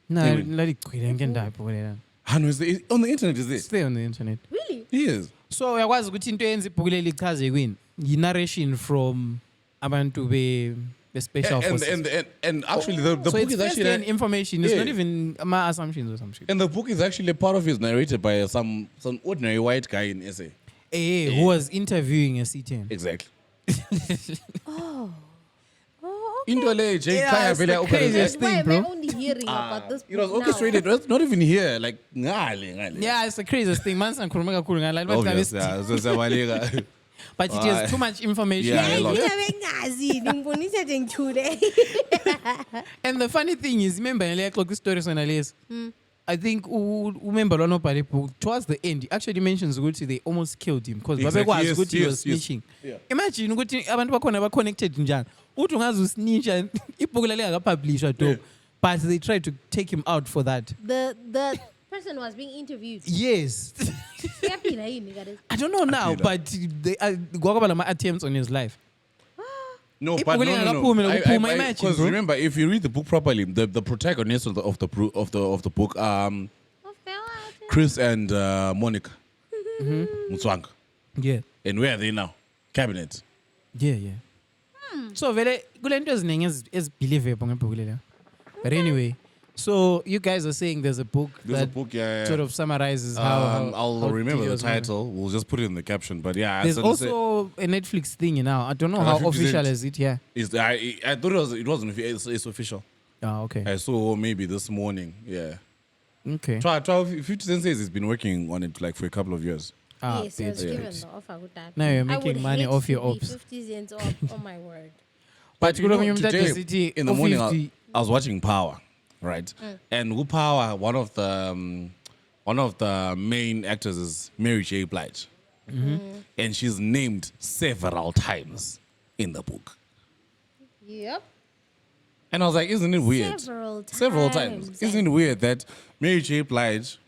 No, laligcwele ngendaba ibhuku leli. Hanu is on the internet is this? Stay on the internet. Really? Yes. So uyakwazi ukuthi into eyenza ibhuku leli ichaze kwini yi-narration from abantu be-special forces. And actually the So book it's is actually first-hand information. It's Yeah. not even my assumptions or some shit. and the book is actually part of it narrated by some ordinary white guy in SA. Who was interviewing a C10. Exactly. Oh, Into le Jay Yeah, Kaya it's the vele craziest Why thing, am I bro. only hearing about this It was book now? orchestrated. It was not even here. Like ngale. Yeah, it's the craziest thing. Man, sangikhuluma kakhulu ngala but Obvious. Yeah. So sabaleka. but it has too much information. Yeah, a lot. Ngingabengazi, ngibonisa nje ngithude. And the funny thing is, remember le xoxa story sona lezi. I think remember lona obhale book towards the end he actually mentions ukuthi they almost killed him because Exactly, babekwazi yes, ukuthi he was yes. snitching. Yeah. Imagine ukuthi abantu bakhona ba connected njani. Uthi ungazi usnitcha ibhuku leli akapublishwa Yeah. though. But they tried to take him out for that. The person was being interviewed. Yes. Uyaphila yini kade? I don't know now, Aphila. but they kwakaba lama attempts on his life. No, If but we're no, gonna no, go home no. and pull my match, Because bro. remember, if you read the book properly, the protagonist of the book, Chris and Monica Mutswanga, Yeah. and where are they now? Cabinet. Yeah. So vele kulento eziningi ezibelievable ngebhuku leli. But anyway, so you guys are saying there's a book There's that a book, yeah. sort of summarizes how I'll how remember Diddy the was running. title. We'll just put it in the caption. But yeah, There's as I said, also a Netflix thing now. I don't know 50 how Cent. official is it. Yeah. I thought it wasn't. It's official. Oh, okay. I saw maybe this morning. Yeah. Okay. 50 Cent says he's been working on it like for a couple of years. Yes, he was bitch. given the offer with that. Now you're I making would money hate off to your be ops. 50 cents off. Oh my word. But you know, today in the morning, 50. I was watching Power, right? And with Power, one of the main actors is Mary J. Blige, and she's named several times in the book. Yep. And I was like, isn't it weird? Several times. Isn't it weird that Mary J. Blige,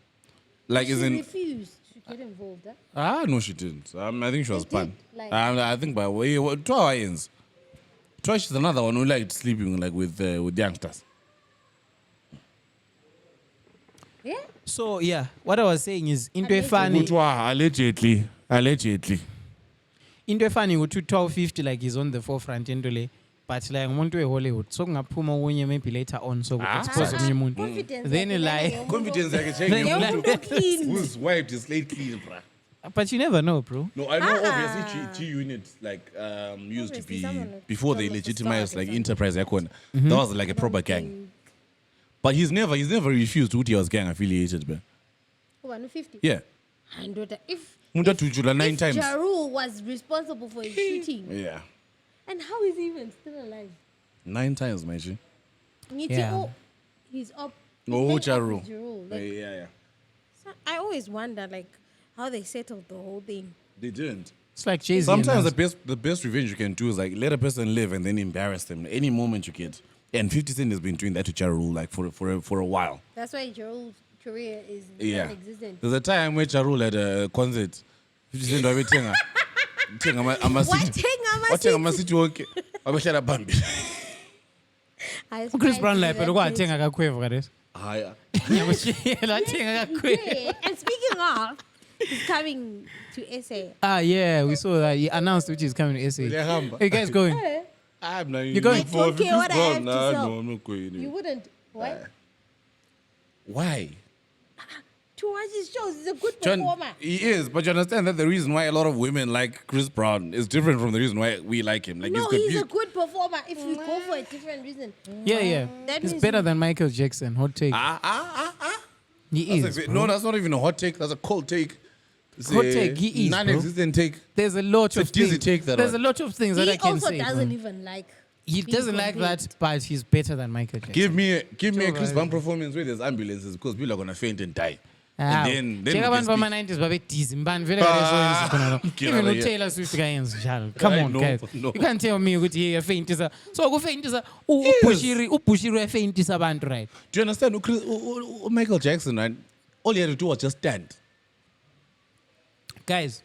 like, She isn't? refused to get involved. Huh? No, she didn't. I think she was She fun. did, like- I think by way, 2 hours. She's another one who liked sleeping like with youngsters. Yeah. So yeah, what I was saying is into Allegedly. efani Allegedly. into efani ukuthi 1250 like is on the forefront into le. But like umuntu weHollywood so kungaphuma okunye maybe later on so expose omunye umuntu. Confidence. Then yakhe like- nange Confidence umuntu- yakhe change. Umuntu clean. Who's wiped his slate clean, bruh. But you never know, bro. No, I know obviously G Unit like used to Obviously be someone would before they come up to legitimized start like or enterprise yakona. That was like a proper gang. But he's never refused to he was gang affiliated, man. Oh, 50. Yeah. And if Munta Tujula 9 if times. Ja Rule was responsible for his shooting, Yeah. and how is he even still alive? 9 times, my G. Yeah. He's up. Oh, he's Ja up Rule. with Ja Rule. Like, Yeah. so I always wonder like how they settled the whole thing. They didn't. It's like Jay-Z. Sometimes announced. the best revenge you can do is like let a person live and then embarrass them any moment you get. And 50 Cent has been doing that to Ja Rule like for a while. That's why Ja Rule's career is Yeah. non-existent. There's a time where Ja Rule had a concert. 50 Cent wabethenga. Thenga Wathenga amasithi wonke. Wabehlala phambili. Chris Brown like pero kwathenga kakhwevu kadesi. Haya. Ngiyakushiyela athenga kakhwevu. Yeah. And speaking of, he's coming to SA. Yeah, we saw that. He announced which is coming to SA. Uyahamba. Hey, you guys going? I'm not. You're going I don't care what I have to sell. No, I'm not going. You wouldn't. What? Why? To watch his shows, he's a good John, performer. he is, but you understand that the reason why a lot of women like Chris Brown is different from the reason why we like him. Like No, he's he's good. a good performer. If you go for a different reason, Yeah. That He's means better you- than Michael Jackson. Hot take. He That's is. no, that's not even a hot take. That's a cold take. It's Hot a take, he is, bro. non-existent take. There's a lot It's a of dizzy things. take, that There's one. a lot of things that I he can also say. doesn't man. even like. He being doesn't like compared. that, but he's better than Michael Jackson. Give me a Chris right. Brown performance where there's ambulances because people are gonna faint and die. Ah, And then we njengabanthu can bama-90s babedizi mbani vele kalesoyenza khona lokho. Get Even out of here. uTaylor Swift kayenza njalo. Come on, No, guys. no. You can't tell me ukuthi uyafeyintisa. So ukufeyintisa uBushiri uyafeyintisa abantu, right? Do you understand? Michael Jackson, right? All he had to do was just stand. Guys,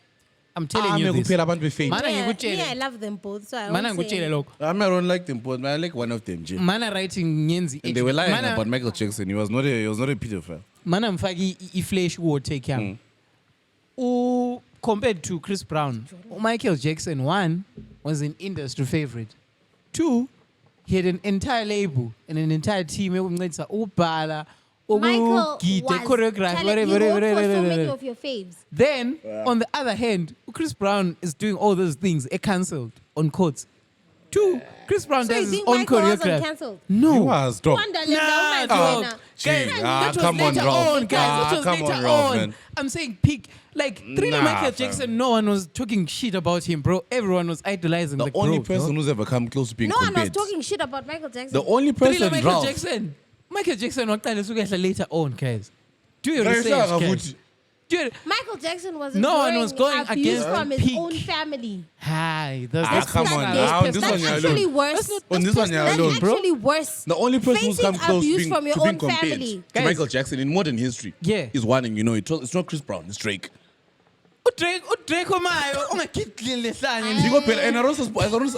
I'm telling you this. kuphela abantu befaint. Mana Yeah, ngikutshele. me, I love them both. So I Mana won't say. ngikutshele lokho. I don't like them, but I like one of them. Jay. Mana writing nyenzi. And they were lying Mana- about Michael Jackson. He was not a pedophile. Mana mfaki i-flash kuwo take yami. Compared to Chris Brown, Michael Jackson, one, was an industry favorite. Two, he had an entire label and an entire team. Ukumncedisa ukubhala, Michael ukugida, was choreograph, talented. whatever, He whatever, worked for so whatever, many whatever. of your faves. Then, on the other hand, Chris Brown is doing all those things, cancelled, on quotes. Two, Chris Brown So you does his think own Michael wasn't choreograph. cancelled? No. He was, dog. Wonderland, Nah, oh my dog. God. Gee, That was come on, later Ralph. on, guys. That was Come later on, Ralph, on. man. I'm saying peak. Like, Thriller Nah, Michael fam. Jackson, no one was talking shit about him, bro. Everyone was idolizing The the only bro, person bro. who's ever come close to being No one was compared. talking shit about Michael Jackson. The only Thriller person, Michael Ralph. Jackson. Michael Jackson waqala sukehla later on, guys. Do your Guys, research, yeah, guys. Do your... Michael Jackson was No one enduring was going abuse against from his peak. own family. Hi, come on, now, this That's one you're actually alone. worse. On this one, you're That's alone, bro. actually worse. The only person who's Facing come close abuse being, from your to being own compared family. to Guys. Michael Jackson in modern history Yeah. is one, and you know it's not Chris Brown, it's Drake. Drake omayo ungagidlile lehlanye. Because phela, and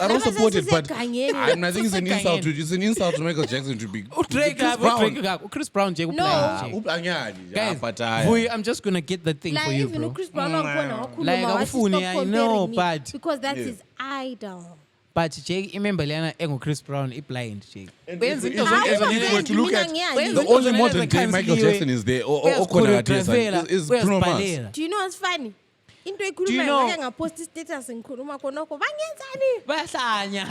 I don't support it, but Kanye. I think it's an insult to Michael Jackson to be Drake Chris Brown. Chris Brown nje Ah, kuphela nje. uplanyani. Guys, but Vuyi, I'm just gonna get that thing Like for you, even bro. Chris Brown wakhona wakhuluma Like, wathi awufuni, stop I know, comparing me but- because that's Yeah. his idol. But Jake, remember Liana engo Chris Brown blind Jake. Benza into if- zonke if- ezinye- if- were to look at Mina Wenza the into only zonke modern day Michael ezikhanzeliwe, Jackson is there, or uyazichoreografela, is Bruno Mars. uyazibhalela. Do you know what's funny? Into you ekhuluma know- ngake ngapost status ngikhuluma khonokho bangenzani? Bayahlanya.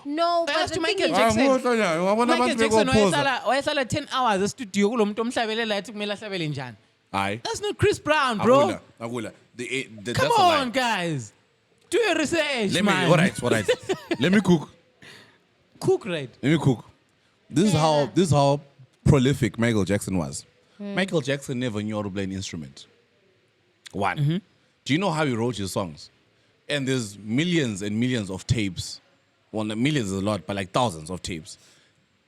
No, but That's the to thing Michael is, Jackson. Michael Jackson wayehlala 10 hours e-studio kulo muntu omhlabelela ethi kumele ahlabele njani. Aye. That's not Chris Brown, bro. Agula. That's Come a lie. on, guys. Do your research, Let me, man. all right. Let me cook. Cook right. Let me cook. This is how prolific Michael Jackson was. Michael Jackson never knew how to play an instrument. One. Do you know how he wrote his songs? And there's millions and millions of tapes. Well, not millions is a lot, but like thousands of tapes.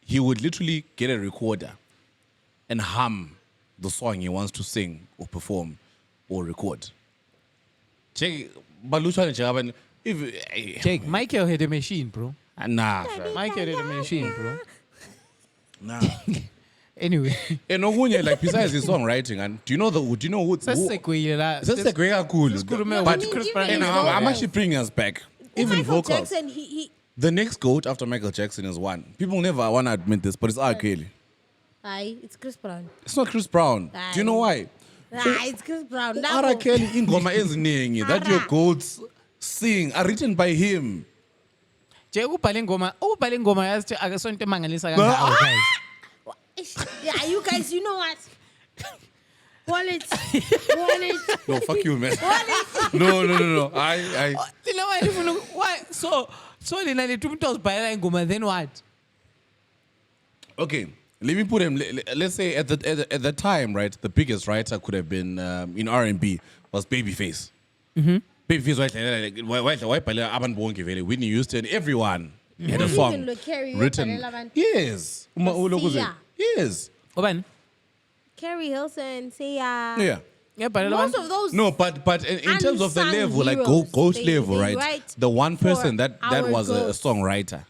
He would literally get a recorder and hum the song he wants to sing or perform or record. Check, but if Jake, Michael had a machine, bro. nah, fam. Michael had a machine, bro. Nah. Anyway. And Ogunye, like besides his songwriting, and do you know who? Sasegwile la. That's a great cool. Sikhulume But ukuthi Chris Brown and his I'm vocals. actually bringing us back. Even Michael vocals. Jackson, he The next GOAT after Michael Jackson is one. People never want to admit this, but it's R. Kelly. aye, it's Chris Brown. It's not Chris Brown. Do you know why? Aye, it's Chris Brown. R. Kelly ingoma eziningi that your GOATs sing are written by him. Jake ubhale ingoma yazi akasonto emangalisa kangaka, guys. Yeah, you guys, you know what? Wallet. No, fuck you, man. No. I. Lina why so lina lithi umuntu ozibhalela ingoma then what? Okay, let me put him. Let's say at the time, right? The biggest writer could have been in R&B was Babyface. Babyface, why Whitney Houston, everyone had a song Even Carrie written. wabhalela abantu. Yes. Sia. Yes. Obani? Carrie Hilson, Sia. Yeah. Ngiyabhalela Most abantu. of those. No, but in terms of the Unsung level, like heroes, ghost they level, right? write The one person for that our was a ghosts. songwriter,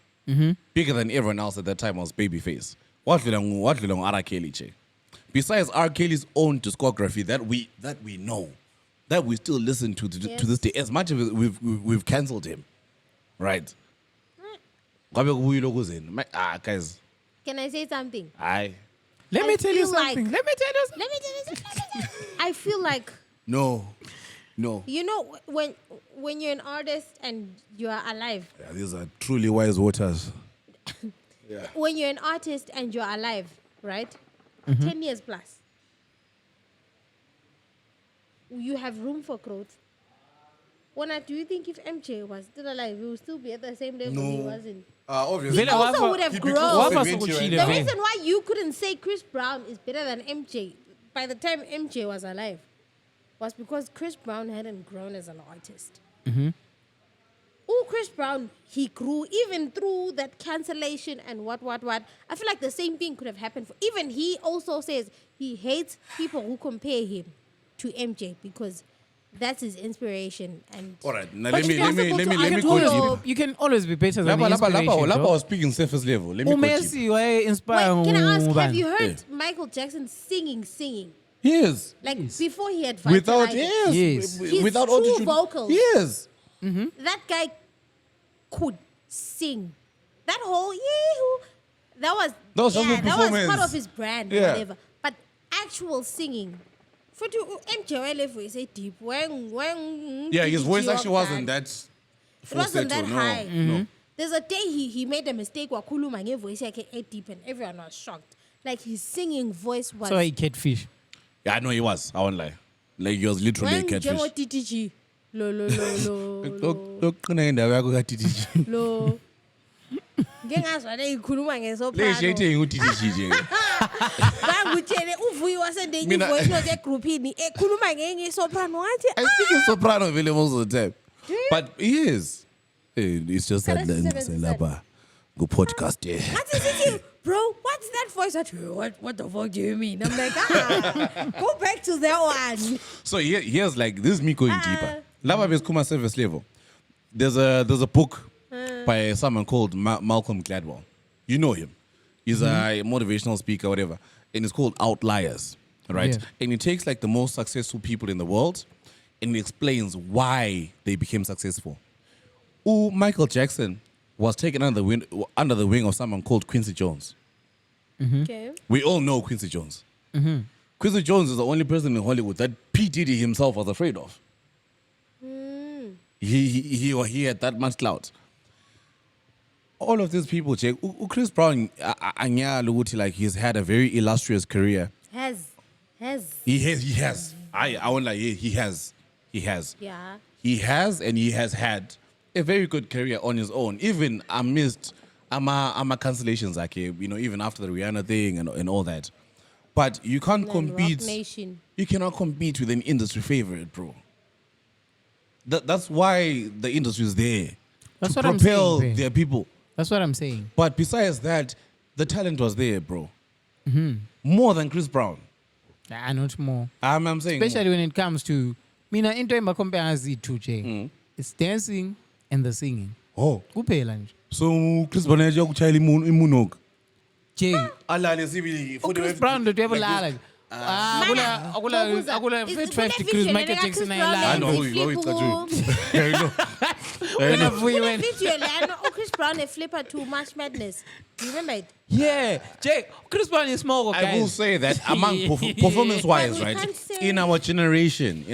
bigger than everyone else at that time was Babyface. What R. Kelly, che. Besides R. Kelly's own discography that we know, that we still listen to this day, as much as we've cancelled him, right? Guys. Can I say something? Aye. Let me tell you feel like- something. Let me tell you something. Let me tell you something. I feel like, No. you know, when you're an artist and you are alive, Yeah, these are truly wise waters. when you're an artist and you're alive, right? 10 years plus, you have room for growth. Do you think if MJ was still alive, he would still be at the same level he was in? Obviously. He also would have grown. The Vele. reason why you couldn't say Chris Brown is better than MJ by the time MJ was alive was because Chris Brown hadn't grown as an artist. Oh, Chris Brown, he grew even through that cancellation and what. I feel like the same thing could have happened for. Even he also says he hates people who compare him to MJ because that's his inspiration. And All right. Now But let me it's possible to go undo deep. You can always be better than the Lapa inspiration. was speaking surface level. Let me go deep. Messi, why inspire? wait, can I ask, have you Yeah. heard Michael Jackson singing? Yes. Like before he had Without vitiligo. Yes. His without true auto-tune. vocals. Yes. That guy could sing. That whole yee-hoo, that was just a that was part performance. of his brand, Yeah. whatever. But actual singing, for MJ level is a deep. Yeah, his voice actually wasn't that. It wasn't that falsetto, high. No. There's a day he made a mistake. Wakuluma gave voice like a deep, and everyone was shocked. Like his singing voice was. So I catfish. Yeah, I know he was. I won't lie. Like he was literally a catfish. TTG. Lo. Lo. Ngengazwa leyikhuluma ngesoprano. Leshete ngutitiji nje. Bangutshele uvuyi wasendenye Mina- voice note egroupini ekhuluma ngesoprano wathi I think he's soprano really most of the time. But he is. It's just that Lapa go podcast. Yeah. What is it, bro? What's that voice? What the fuck do you mean? I'm like, go back to that one. So here's like this is me going deeper. Lapa is Kuma service level. There's a book by someone called Malcolm Gladwell. You know him. He's a motivational speaker, whatever. And it's called Outliers, right? Yeah. And he takes like the most successful people in the world and he explains why they became successful. Michael Jackson was taken under the wing of someone called Quincy Jones. Okay. We all know Quincy Jones. Quincy Jones is the only person in Hollywood that P. Diddy himself was afraid of. He had that much clout. All of these people, Jake, Chris Brown, like he's had a very illustrious career. Has. He has. I won't lie. He has. Yeah. He has, and he has had a very good career on his own, even amidst ama cancellations, like even after the Rihanna thing and all that. But you can't compete. Rock Nation. You cannot compete with an industry favorite, bro. That's why the industry is there. That's to what I'm propel saying, their people. That's what I'm saying. But besides that, the talent was there, bro. More than Chris Brown. Not more. I'm saying, Especially when it comes to mina into compare Z2 J. It's dancing and the singing. oh, Kuphela nje. so Chris Brown is ukuchayela imunoga. J. Alale sibili. Chris Brown do you like? Akula 55 degrees Michael Jackson I know who you know. When a Vuyi went. Video lana Chris Brown a flipper to March Madness. You remember it? Yeah, Jay. Chris Brown is small, guys. I will say that among performance-wise, We right? can't say- In our generation,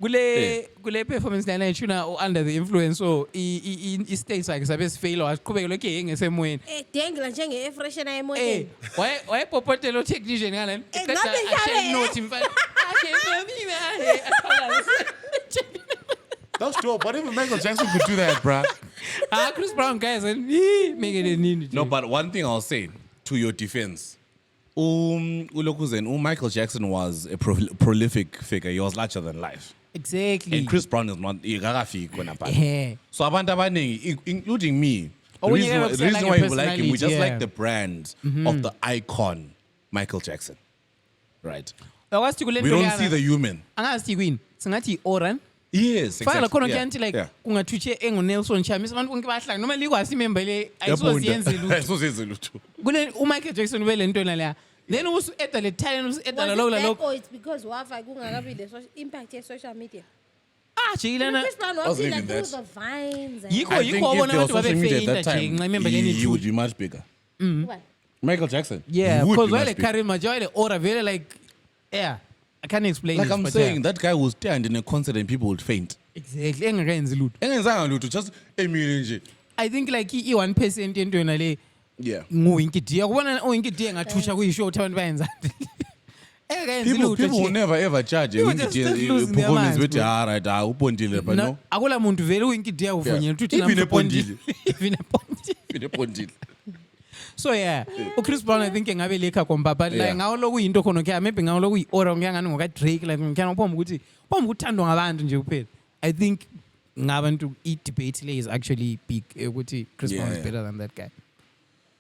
Kule performance lana ichuna under the influence so he states like sabe fail or qhubeka lokho engesemweni. Dengla njenge freshener Eh, emotion. why popotelo technician ngalen? ngabe njalo, Note mfana. That's dope. But even Michael Jackson could do that, bruh. Chris Brown guys and make it need. No, but one thing I'll say to your defense, Michael Jackson was a prolific figure. He was larger than life. Exactly. And Chris Brown is not. Yeah. So abantu abaningi, including me, Oh, the when reason, you why, have the reason like why a we like him, we just personality, like yeah. the brand of the icon, Michael Jackson. Right? We don't see the human. Angazi queen. Singathi oran. Yes, Fana khona Yeah, kyanti like yeah. kungathutshe enguNelson Chamisa abantu bonke bahlanga noma likwasi member le Yabonda. ayisiyenze lutho. Ayisiyenze lutho. Kule uMichael Jackson ubele into naleya. Then usu-edda le talent usu-edda Was lo it that lo. or it's because Wi-Fi kungakabi the impact of social media? jikilana Chris Brown was walking living like that. through the vines. Yikho I think wabona if there was abantu social media at babefeyinda that time, nje remember leni he would be much bigger. What? Michael Jackson. yeah he would because be wale much bigger. charisma jwale aura very like yeah I can't explain Like this, I'm but saying, yeah. that guy would stand in a concert and people would faint. Exactly engakayenzi lutho Engenzanga lutho, just emile nje. I think like i-1% yento yona le Yeah. nguWinky D yakubona uWinky D engathusha kuyishow ukuthi abantu bayenza engakayenzi People lutho will nje. never ever charge a People Winky just losing their performance minds, with bro. right, upondile, but no. akula muntu vele uWinky D awuvunyela ukuthi Even namhlanje epondile. even epondile With a pondile. so yeah uChris Brown I think engabe lekha komba but like Yeah. ngawo lokuyinto khona kya maybe ngawo lokuyi-aura ngiyangani ngoka Drake like ngiyana upomba ukuthi uthandwa ngabantu nje kuphela I think ngabantu i-debate le is actually big ukuthi Chris Yeah, Brown is yeah. better than that guy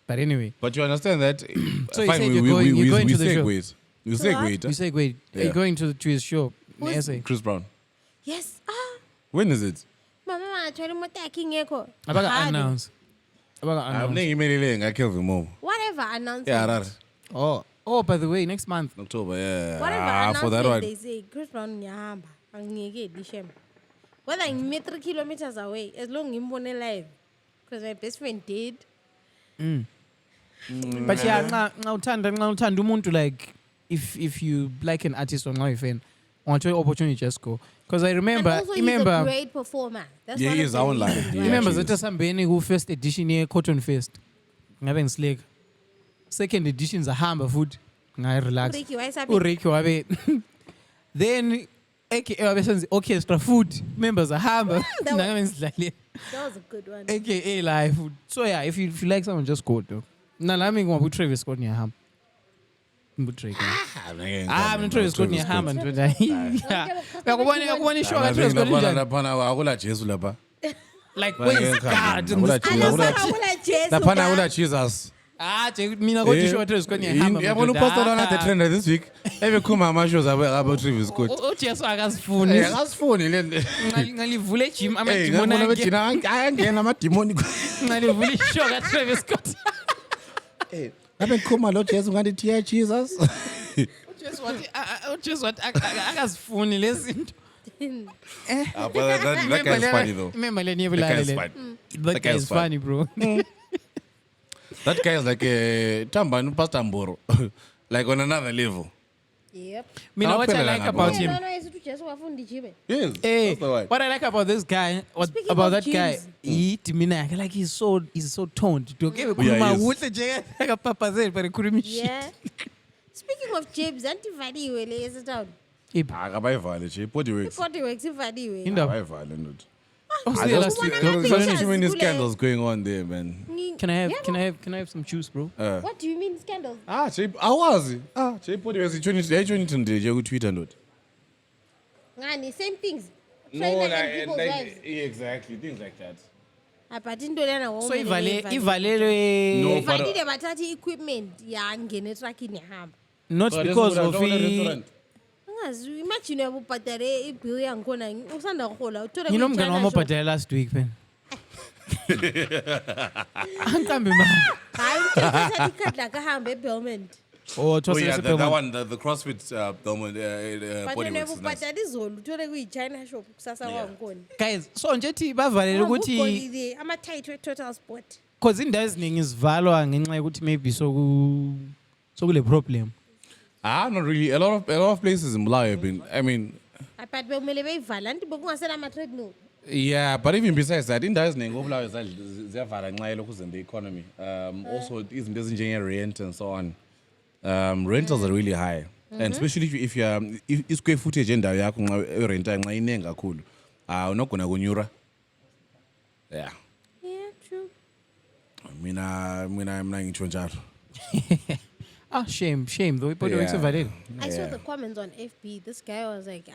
but anyway But you understand that? So you fine, said we- you're we- going- we- you're going we to the show. segued. We To what? segued. you say wait are you Yeah. going to his show Who's- essay Chris Brown. Yes. When is it? Mama wangathwala imoto yakhe ingekho. abaka Hard. announce I'm saying imelele Kelvin Mo. Whatever announcement. Yeah, right. oh by the way next month October, yeah. Whatever For that announcement one. they say, Chris Brown ngiyahamba. Angiyeke December. Whether ngime 3 kilometers away, as long ngimbone live. Because my best friend did. but yeah nxa uthanda umuntu like if you like an artist or nxa uyi-fan ungathola opportunity just go because I remember And also he's a great performer. That's Yeah, one he of is the our line. reasons Yeah. why. remember actually zathi asihambeni ku-first edition ye-Cotton Fest ngabe ngisileka second edition zahamba futhi ngayi-relax Ricky, why is that? uRicky wabe then aka wabe senza i-orchestra futhi members ahamba that was- nangabe ngizidlalela That was a good one. aka live futhi so yeah if you like someone just go though nalami ngoba uTravis Scott ngiyahamba uDrake mina uTravis Scott ngiyahamba nje uyakubona ishow kaTravis Scott injani akula Jesu lapha. like where's God in Akula this Jesu, akula- Akula Jesu, Laphana da. akula Jesus. mina kodwa ishow kaTravis Scott ngiyahamba Yabona upastor lana the trend this week. Ebekhuma ama shows about Travis Scott. uJesu akasifuni Akasifuni le. ngalivule gym Hey, amadimoni ngabona bethina ayangena amadimoni. ngalivule ishow kaTravis Scott Ngabe khuma lo Jesu ngathi dear Jesus. uJesu wathi akasifuni lezinto But that guy is funny though. remember leni That guy is yebulale funny. that guy is funny bro That guy is like a Tambani Pastor Mboro. Like on another level. Yep. mina what I Awuphela like ngapha. about Yeah, him no, it's Jesu wafunda ijibe. Yes. Hey, That's the one. what I like about this guy, Speaking about of that guy, gyms. he demeanor yakhe, like he's so toned. Okay, Yeah, khuluma he is. kuhle nje akapapazela but ekhuluma shit. Yeah. Speaking of James, antivaliwe le esetown. Akabayivale nje body works. Body works ivaliwe. Indaba. Akabayivale not. Oh, I say just last week, Kubona dog. ngathi There's too many Kule- scandals going on there, man. Can I have some juice, bro? What do you mean scandal? Jay, awazi. Jay body works yayitshonithe nje ku Twitter not. Ngani, same things. No, Trying to get people's lives. exactly things like that. But into lena So woman ivalelwe No, but- ivalile bathatha equipment yangena etruckini yahamba. not because of Angazi, imagine ubhatare ibill yangikhona usanda kuhola uthola you know mngani wami obhadala last week pen. Ankambe man. hayi uthatha ikhadi lakahambe ebellment. Oh, Oh toss yeah, it that one, the CrossFit body But works. wena is nice. ubhatala izolo uthole kuyi-China shop kusasa wangikhona. Guys, so nje thi bavalele ukuthi Ugqokile ama-tight we-total sport. cause indawo eziningi zivalwa ngenxa yokuthi maybe sokule problem. Not really. A lot of places in Bulawayo have been. I mean, But bekumele beyivala anti bekungasela ama-treadmill. yeah, but even besides that, indawo eziningi obulawayo ziyavala ngenxa yalokhu zenze economy. Also, izinto ezinjenge-rent and so on. Rentals are really high, and especially if you are if square footage endawo yakho nxa renta nxa inengi kakhulu, unogona kunyura. Yeah, Yeah, true. mina ngitsho njalo. Shame though. But Yeah. ivalele. I saw the comments on FB. This guy was like,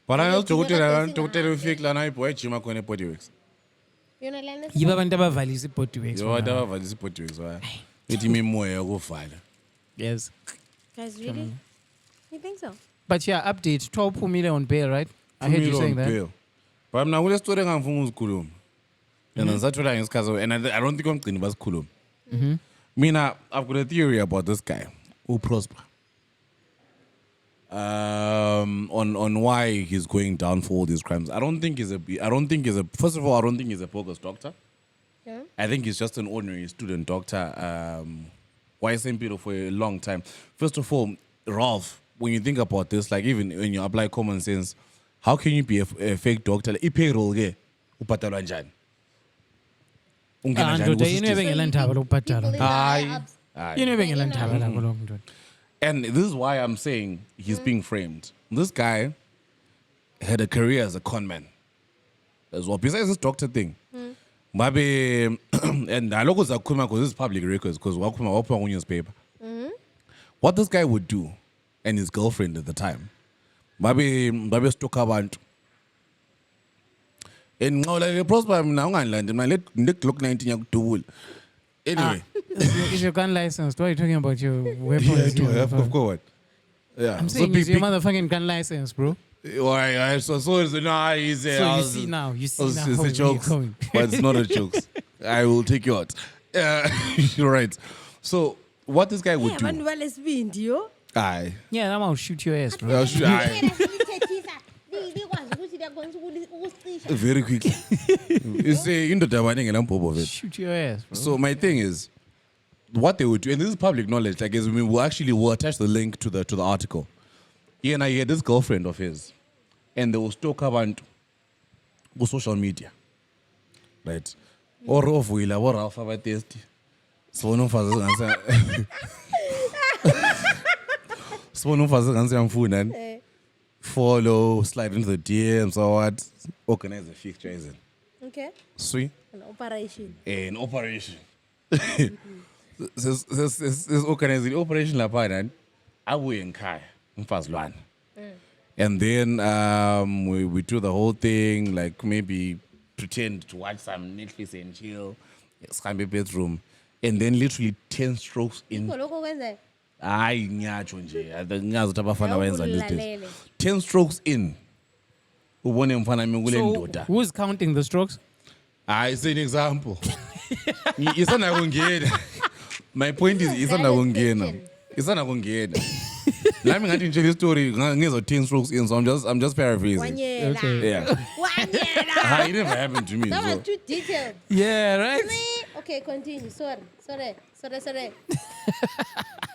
But I know Dokotela dokotela ufike lana iboy gym akhona body works. you know, Lennon. Yiba abantu abavalisa i-body works. Yo abavalisa body works waya. Ethi imimoya yokuvala. Yes. Guys, really? You think so? But yeah, update. 12 million on bail, right? I heard you saying that. Bail. But mina kule story engangifuna ukuzikhuluma. And ngisathola ngesikhathi and I don't think umgcini basikhuluma. Mina I've got a theory about this guy, Prosper. on why he's going down for all these crimes. I don't think he's a first of all, I don't think he's a bogus doctor. Yeah. I think he's just an ordinary student doctor. Why People for a long time. First of all, Ralph, when you think about this, like even when you apply common sense, how can you be a fake doctor? Like, payroll ke ubhatalwa njani? Ungena njani Ndoda, ku-system? inebengela ndaba lokubhatala. Hayi. Inebengela ndaba lakho lo muntu. And this is why I'm saying he's being framed. This guy had a career as a con man as well. Besides this doctor thing. Maybe, and I look at because this is public records, because we're on newspaper. What this guy would do, and his girlfriend at the time, maybe stuck about. And now like prosper now land, my let look 19 young to anyway. Is your gun licensed? Why are you talking about your weapons? Yeah, I do have, of course. Yeah, I'm saying it's your motherfucking gun license, bro. Why? So nah, he's So you see now it's how a joke, going. but it's not a joke. I will take you out. You're right. So what this guy would do? Aye. Yeah, I'm gonna shoot your ass, bro. Aye. Very quickly. You say into the wedding and I'm of it. Shoot your ass, bro. So my thing is, what they would do, and this is public knowledge. Like, as we'll attach the link to the article. He had this girlfriend of his, and they will talk about social media, right? Or of Vuyi, or alphabet test. So no fazes answer. So no fazes answer on phone and follow, slide into the DMs or what? Organize a fixture, isn't? Okay. Sweet. An operation. This organizing operation la pha abuye ngikhaya mfazi lwana. And then we do the whole thing, like maybe pretend to watch some Netflix and chill, sihambe bedroom, and then literally 10 strokes in. Hayi ngiyatsho nje, ngiyazi ukuthi abafana bayenza these days. 10 strokes in. Ubone mfana mi kule ndoda. Who's counting the strokes? I say an example. Isana kungena. My point is isana kungena. Isana kungena. Lami ngathi nje le story ngezo 10 strokes in, so I'm just paraphrasing. Okay. Yeah. It never happened to me. That So. was too detailed. Yeah, right? Okay, continue. Sorry.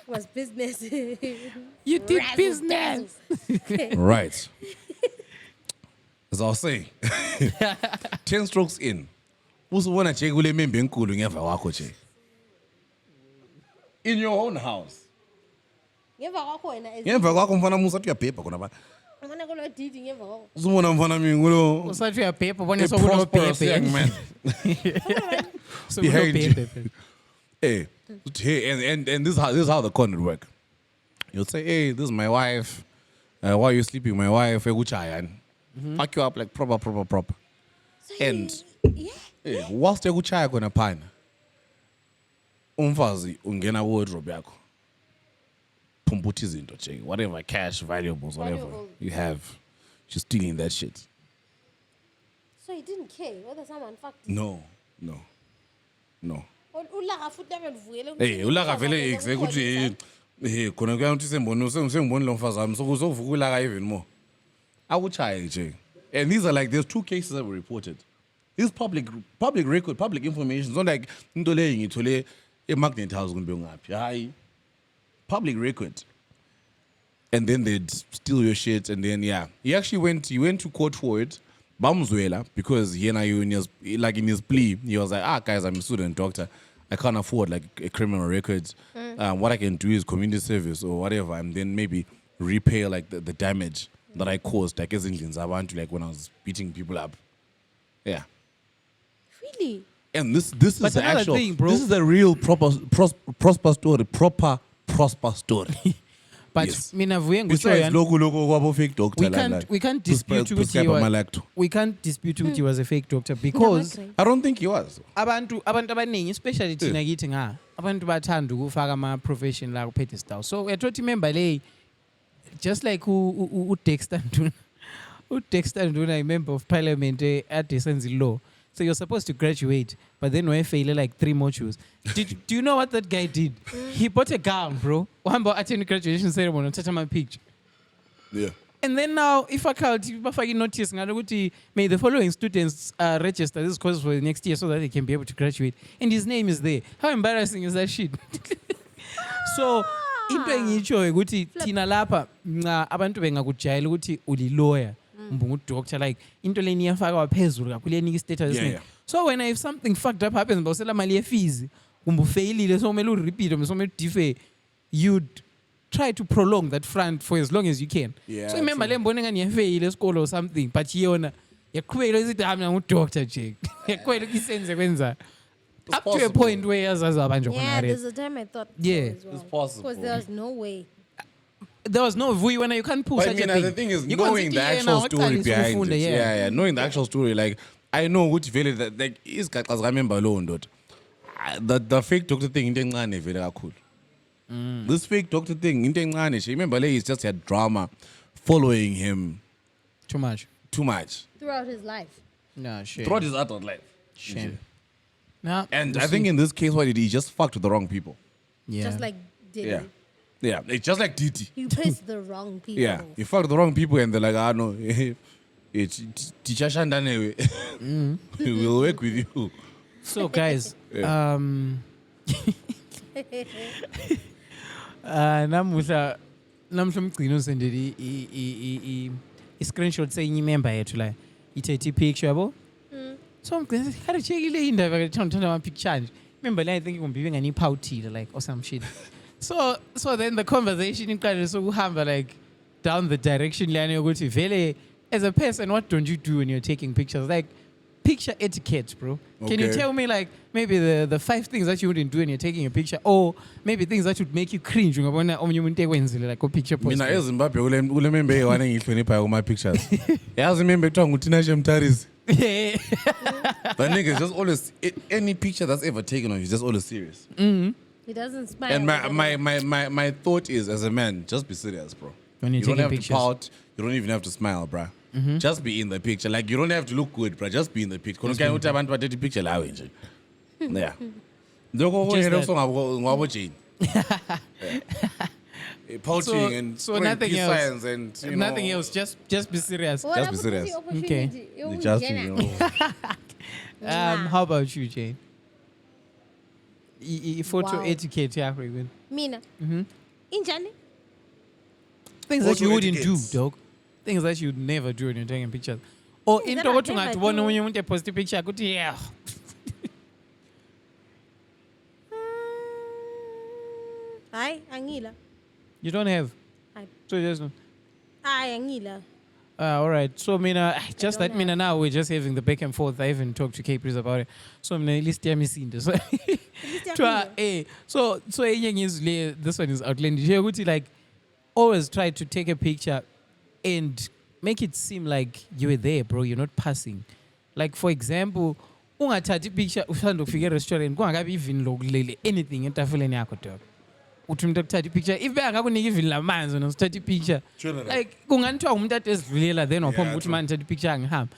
Was business. You did business. Right. As I was saying, 10 strokes in. Usubona nje kule membe enkulu ngeva kwakho nje. In your own house. Ngeva kwakho mfana musa uthi uyabhebha khona ba. Usubona mfana mi kulo. Usathi uyabhebha ubone a sokulo prosperous young bhebhe. man. Sokulo Behind you. bhebhe. Hey, and this is how the con would work. You'll say, hey, this is my wife. Why are you sleeping with my wife? Fuck you up like proper. And whilst ekuchaya khona phana, umfazi ungena wardrobe yakho. Pumputha izinto nje, whatever, cash, valuables, whatever you have. She's stealing that shit. So he didn't care whether someone fucked No. him? Hey, ulaga vele exactly ukuthi khona kuyathi semboni lo mfazi wami sokuzovuka ulaga even more. Awuchaye nje. And these are like, there's 2 cases that were reported. This is public record, public information. It's not like into le ngithole e-magnet house kumbe ngaphi. Hayi. Public record. And then they'd steal your shit, and then he actually went to court for it. Bamzwela, because in his plea, he was like, guys, I'm a student doctor. I can't afford like a criminal record. What I can do is community service or whatever, and then maybe repay like the damage that I caused, like as Indians, I want to, like when I was beating people up. Yeah. Really? And this is the actual thing, bro. This is the real prosper story. But Yes. mina Vuyi Besides ngutsho logo kwabo fake doctor we can't dispute ukuthi he was a fake doctor because I don't think he was. abantu abaningi especially thina kithi abantu bathanda ukufaka ama profession la ku pedestal. So uyathothi member le just like u Dexter Nduna, a member of parliament at the law. So you're supposed to graduate, but then we fail like 3 modules. Do you know what that guy did? He bought a gown, bro. Wamba attend graduation ceremony, touch my picture. Yeah. And then now, if faculty notice, may the following students register this course for the next year so that they can be able to graduate. And his name is there. How embarrassing is that shit? So, into engitshoyo ukuthi thina lapha nca abantu bengakujayela ukuthi uli lawyer mbungu doctor like into leni iyafaka phezulu kakhulu yenika status Yeah. so when if something fucked up happens bawusela mali ye fees kumbe ufailile so kumele urepeat so kumele udife you'd try to prolong that front for as long as you can. Yeah, So remember le mbone ngani yafeyile esikolo or something but yona yakhwela isithi mina ngudoctor nje yakhwela isenze kwenza up to a point where yazazi abantu Yeah, khona there's a time I thought Yeah. so as well. It's possible. Because there was no way. there was no Vuyi when you can't pull But such I mean, a thing. the thing is, You knowing the can't sit here actual now, story waqalisa behind ukufunda, it. yeah. Yeah, knowing the actual story, like, I know what vele that like is remember alone, dude. The fake doctor thing into encane vele kakhulu. This fake doctor thing into encane, she remember like, he's just had drama following him Too much. too much Throughout his life. No, shame. throughout his adult life. Shame. Nah, And we'll I think see. in this case, what did he just fucked with the wrong people? yeah. Just like Diddy. Yeah, yeah, it's just like Diddy. You pissed the wrong people. Yeah, he fucked with the wrong people, and they're like, ah no, it's teacher Shandane. We'll work with you. So guys, Yeah. namuhla Mgcini usendele i-screenshot saying imember yethu la ithethe i-picture yabo. So Mgcini kade checkile indaba ngithanda ama-picture nje. Remember la I think kumbe ibengani iphawuthile like or some shit. So then the conversation iqale sokuhamba like down the direction lana yokuthi vele as a person what don't you do when you're taking pictures like picture etiquette, bro. Can you Okay. tell me like maybe the 5 things that you wouldn't do when you're taking a picture or maybe things that would make you cringe ungabona omunye umuntu ekwenzile like a picture post. Mina eZimbabwe kule member eyi-1 engiyihloniphayo kuma pictures. Yazi member ekuthiwa nguTina Shemtaris. Yeah. That nigga is just always any picture that's ever taken of you is just always serious. He doesn't smile. And my thought is as a man, just be serious, bro. When you're you don't taking have pictures. to pout. You don't even have to smile, bro. Just be in the picture. Like you don't have to look good, bro. Just be in the picture. Kono kaya abantu bathethe picture lawe nje. Yeah. Ndoko Just ngeke that. ngwabo Jane. Pouting and so throwing nothing peace else. signs and you Nothing know, else. Just be serious. What Just be happened to serious. the opportunity? You just you know. How about you, Jane? Photo Wow. etiquette yakho even. Mina. Injani? Things that Photo you wouldn't do, etiquette. dog. Things that you'd never do when you're taking pictures. Or Things into that I what never ungatibona do. omunye umuntu epost picture ukuthi yeah. Hayi, angila. You don't have. Hayi. So just Hayi, angila. all right. So mina just don't that mina now we're just having the back and forth. I even talked to Capris about it. So mina at least yamisinde. So so enye ngizile this one is outlandish. Ukuthi like always try to take a picture and make it seem like you were there, bro. You're not passing. Like for example, ungathathi picture usanda ukufika e-restaurant kungakabi even lokulele anything etafuleni yakho dog. Uthi umuntu akuthatha picture if bengakunika even lamanzi wena usithatha picture like kunganithiwa umuntu ade esidlulela then waphomba ukuthi manje thatha picture angihamba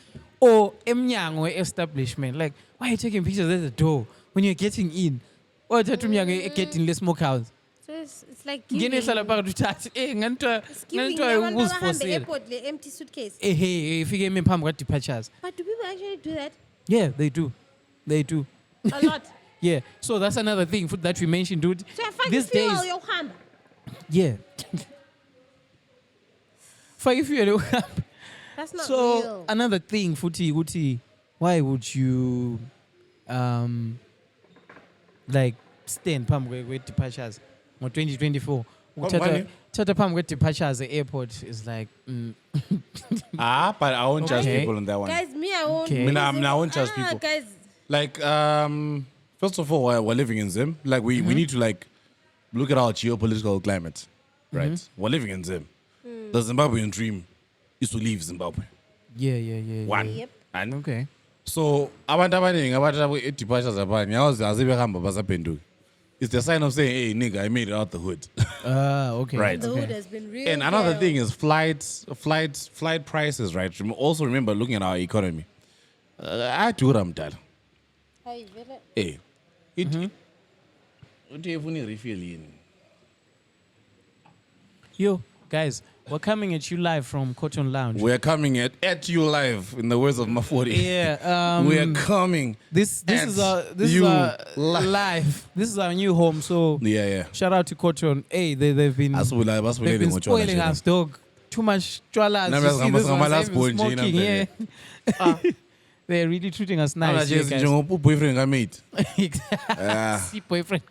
or emnyango we-establishment like why are you taking pictures at the door when you're getting in or thatha umnyango egedini le-smoke house So it's like ngene giving. ehlala phakathi uthathe nganithiwa It's giving nganithiwa abantu abahamba ukuzifosela airport le empty suitcase. ehe ifike eme phambi kwa-departures But do people actually do that? yeah they do A lot. yeah so that's another thing that we mentioned dude So I find these fuel days yokuhamba. yeah fake fuel That's not so real. another thing futhi why would you like stand phambi kwe-departures ngo-2024 Kwani? thatha phambi kwe-departures e-airport is like But I won't judge Okay. people on that one. Guys, me, I won't. Okay. I won't judge people. Guys, Like, first of all, we're living in Zim. Like, we need to like look at our geopolitical climate, right? We're living in Zim. The Zimbabwean dream is to leave Zimbabwe. yeah One. Yep. And okay so abantu abaningi abathi departures abanye awazi behamba basaphenduka. It's the sign of saying, hey, nigga, I made it out the hood. okay Right. the okay. hood has been real. And another hell. thing is flight prices, right? Also remember looking at our economy. I had to go to Hayi, vele. Hey, it. Uthi efuna refill yini? Yo, guys, We're coming at you live from Cotton Lounge. We're coming at you live, in the words of Mafori. Yeah. We are coming. This is our live. This is our new home. So Yeah. shout out to Cotton. Hey, they've been spoiling us, dog. Too much chwalas. Nah, You see this one, last they've point, been smoking, Gina, yeah. They're really treating us nice. Just Guys. boyfriend I made. See boyfriend.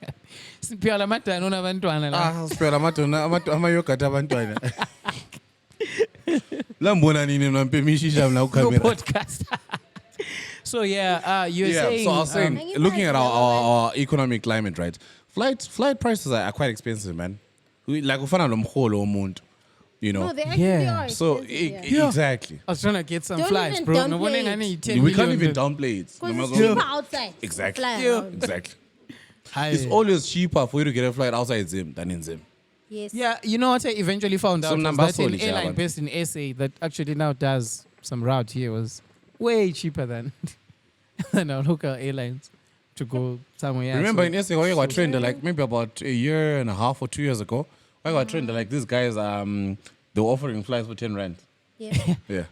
Siphiwa lamada nonabantwana la. Spela amayogurt abantwana. Lambona nini nampemishisha na No ukamera. podcast. So you're saying. So I was saying, looking at our economic climate, right? Flight prices are quite expensive, man. Like ufana nomholo womuntu, you know. No, they actually Yeah. are. So expensive, exactly. I was trying to get some Don't flights, even bro. downplay No one it. ain't 10 We can't million. even downplay it. No because matter it's what. cheaper outside. Exactly. Fly Yeah. around. Exactly. Hi. It's always cheaper for you to get a flight outside Zim than in Zim. Yes. Yeah, you know what I eventually found out Some was number that an solid, airline yeah, based in SA that actually now does some route here was way cheaper than our local airlines to go somewhere else. Remember in SA, I got trained like maybe about a year and a half or 2 years ago. I got trained like these guys, they were offering flights for 10 rand. Yeah. Yeah.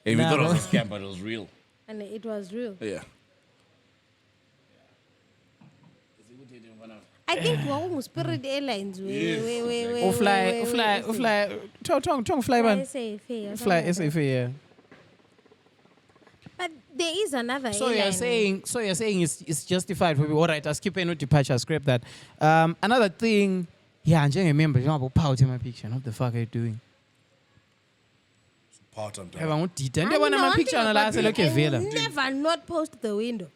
And we Nah, thought it was bro. a scam, but it was real. And it was real. Yeah. I think Wahungu Spirit Airlines. Fly man. Fly Fly SAFA, yeah. But there is another So airline. you're saying it's justified for people. All right, I'll skip any departure, scrap that. Another thing, yeah, I'm just remember, you know about power in my picture. What the fuck are you doing? Part-time Have I want detail? I They want know my one picture thing and I about say, me, look I at Vela. will never not post the window.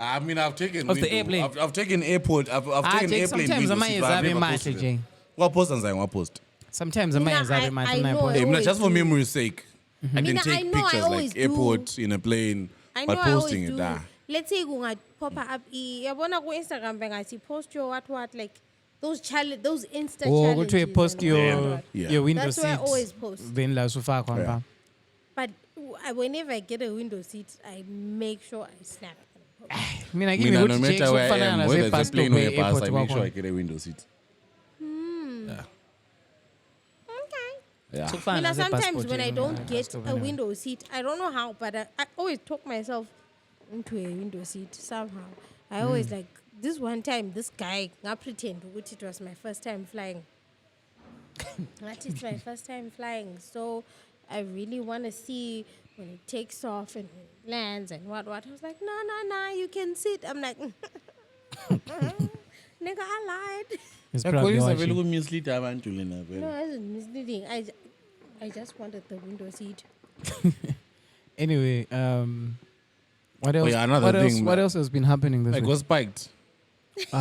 I mean, I've taken Of the window. airplane. I've taken airport. I've taken airplane sometimes I window might seat, but I've have never my posted it. Jane. What post and saying what post? Sometimes I might Mina, have my I know post. I Hey, always just for do. memory's sake, I can Mina, I take know I pictures always like do. airport in a plane, I know but I always posting it. do. Let's say kunga pop up yabona ku Instagram bengathi post your what like those those Insta Or challenges. go to post and your whatnot. Yeah. your window That's seat. where I always post. Then la sofa kwampa. But whenever I get a window seat, I make sure I snap. Mina give me No go to matter Jake's where I ufana am, na whether ze it's a bus plane stop or a bus, airport I make sure I kwakho. get a window seat. Yeah. Yeah. So far, Mina, as a sometimes passport, when I yeah, don't bus get stop a anyway. window seat, I don't know how, but I always talk myself into a window seat somehow. I always like this one time, this guy, I pretend which it was my first time flying. That is my first time flying. So I really want to see when it takes off and lands and what. I was like, no, you can sit. I'm like, nigga, I lied. He's probably watching. No, I wasn't misleading. I just wanted the window seat. Anyway, what else? yeah, another thing, What else has been happening this I week? got spiked. It's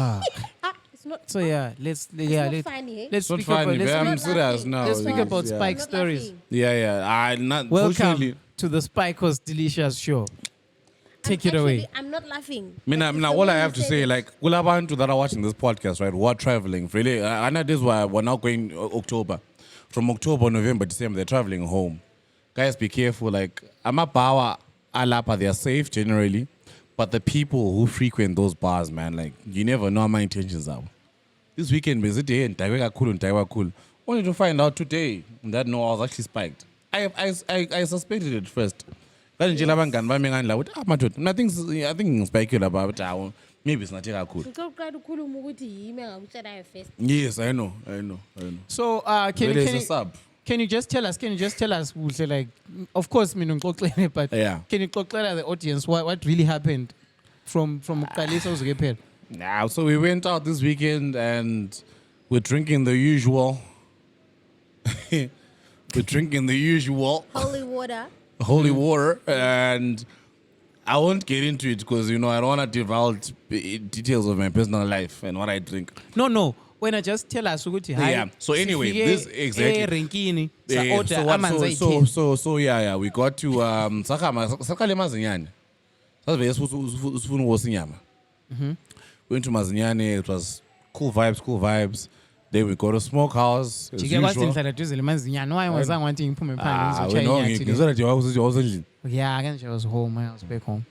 not. So let's Not funny. Eh? let's Not speak about funny, but I'm let's serious now. speak It's- about yeah. Spike I'm not stories. laughing. Yeah. I not Welcome fortunately. to the Spike Coast Delicious Show. Take it away. I'm not laughing. Mina, But it's the all way I you have to said say, it. like, all abantu that are watching this podcast, right, who are traveling, really, I know this is why we're now going October. From October, November, December, they're traveling home. Guys, be careful. Like, Amapawa, Alapa, they're safe generally. But the people who frequent those bars, man, like, you never know what my intentions are. This weekend, basically, and Taiwa cool. Only to find out today that no, I was actually spiked. I suspected it first. I think spike about maybe it's not cool. Ngicela ukukhuluma ukuthi yimi engakutshala first. Yes, I know. So can you just tell us? Buhle, like, of course, mina ngixoxele, but Yeah. can you xoxela the audience what really happened from Kaliso uzokuphela? Now, so we went out this weekend and we're drinking the usual. Holy water. Holy water, and I won't get into it because I don't want to divulge details of my personal life and what I drink. No. When I just tell us ukuthi hi. Yeah. So anyway, this exactly. Renkini. Yeah, Order so what- amanzi so, ayi-10. so, so yeah, we got to sakale mazinyane. Sasivele sifuna ukuwosa inyama. Went to Mazinyane, it was cool vibes. Then we got a smokehouse. as Jike kwathi usual. ngihlala duze lemanzinyana. Why wazange wathi ngiphume phandle Ah, ngizochaya no, inyathi le? ngizwa that you was endlini. Yeah, I was home. I was back home.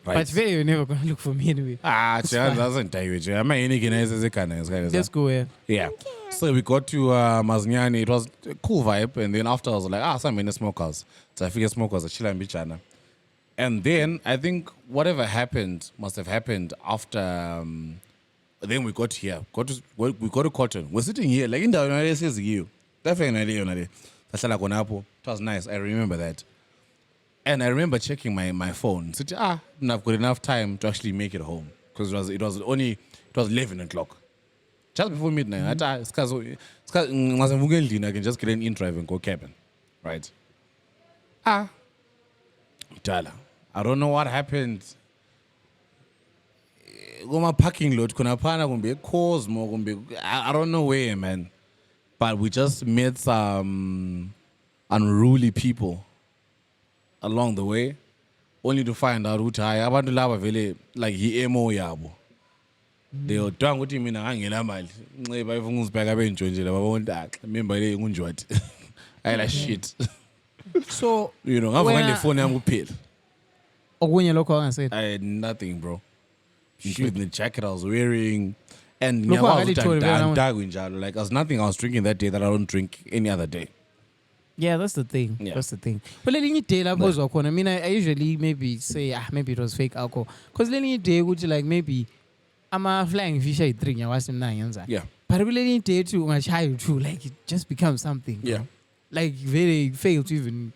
Right. But very, you're never gonna look for me anyway. That doesn't die with you. I'm Let's go here. Yeah. So we got to Mgcini. It was a cool vibe. And then after I was like, some many smokers. So I figured smokers are chill and bichana. And then I think whatever happened must have happened after. Then we got here. We got to Cotton. We're sitting here. Like in the United States, you. Definitely. It was nice. I remember that. And I remember checking my phone. So, I've got enough time to actually make it home. Because it was 11 o'clock. Just before midnight. I can just get an in drive and go cabin. Right? Dala. I don't know what happened. Go my parking lot. Gonna be a Cosmo. I don't know where, man. But we just met some unruly people along the way, only to find out ukuthi hayi abantu laba vele like i-emo yabo. They were doing ukuthi mina ngangena mali. Nceba ifuna uzibheka benjonje laba bonke remember le ngunjwathi. I like shit. So, you know, ngavukela le phone yami kuphela. Okunye lokho angasaid. I had nothing, bro. Including the jacket I was wearing. And Look what I like told you, there's nothing I was drinking that day that I don't drink any other day. Yeah, that's the thing. Yeah. That's the thing. But let me tell you, I mean, I usually maybe say, maybe it was fake alcohol. Because let me tell you, like maybe I'm a flying fish, I drink, I was Yeah. But I really need to tell my child too, like it just becomes something. Yeah. Like very fail to even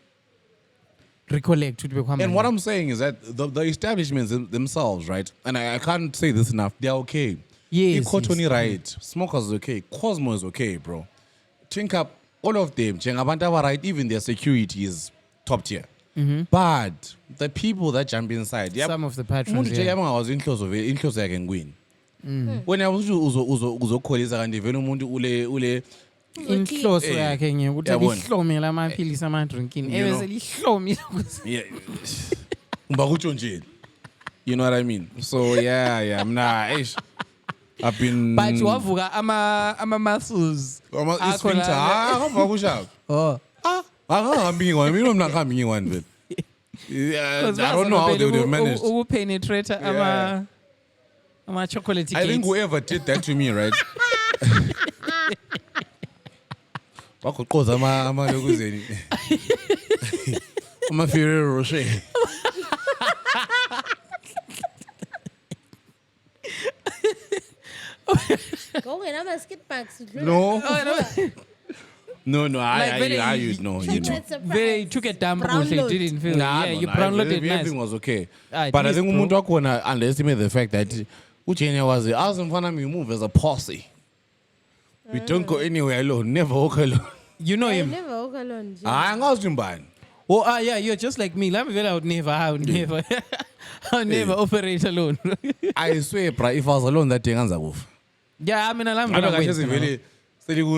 recollect. And what I'm saying is that the establishments themselves, right? And I can't say this enough, they're okay. Yes. Cotton right. Smokers is okay. Cosmo is okay, bro. Think up all of them. Jengabanta right. Even their security is top tier. But the people that jump inside, some of the patrons. I was in close I can win. When I was uzokholisa kanti vele umuntu ule inhloso yakhe nje ukuthi lihlomela amaphilisi ama drinking ebese lihlomile yeah ngibakutsho nje, you know what I mean? So yeah mina I've been but wavuka ama muscles akusha akahambi ngwane mina mnakahambi ngwane vele. I don't know how they would have managed to penetrate ama chocolate cakes. I think whoever did that to me, right? Wakuqoza ama lokuzeni. Ama Ferrero Rocher. Go in, I'm a skid bags. No, I know. They took a dump because they didn't feel. You downloaded nice. Everything was okay. But I think umuntu wakhona underestimate the fact that Uchenya was in front of me move as a posse. We don't go anywhere alone. Never walk alone. You know him. Never walk alone. I was Jumban. Oh, yeah, you're just like me. Let me tell you, I would never operate alone. I swear, if I was alone, that thing answer off. Yeah, I mean, I'm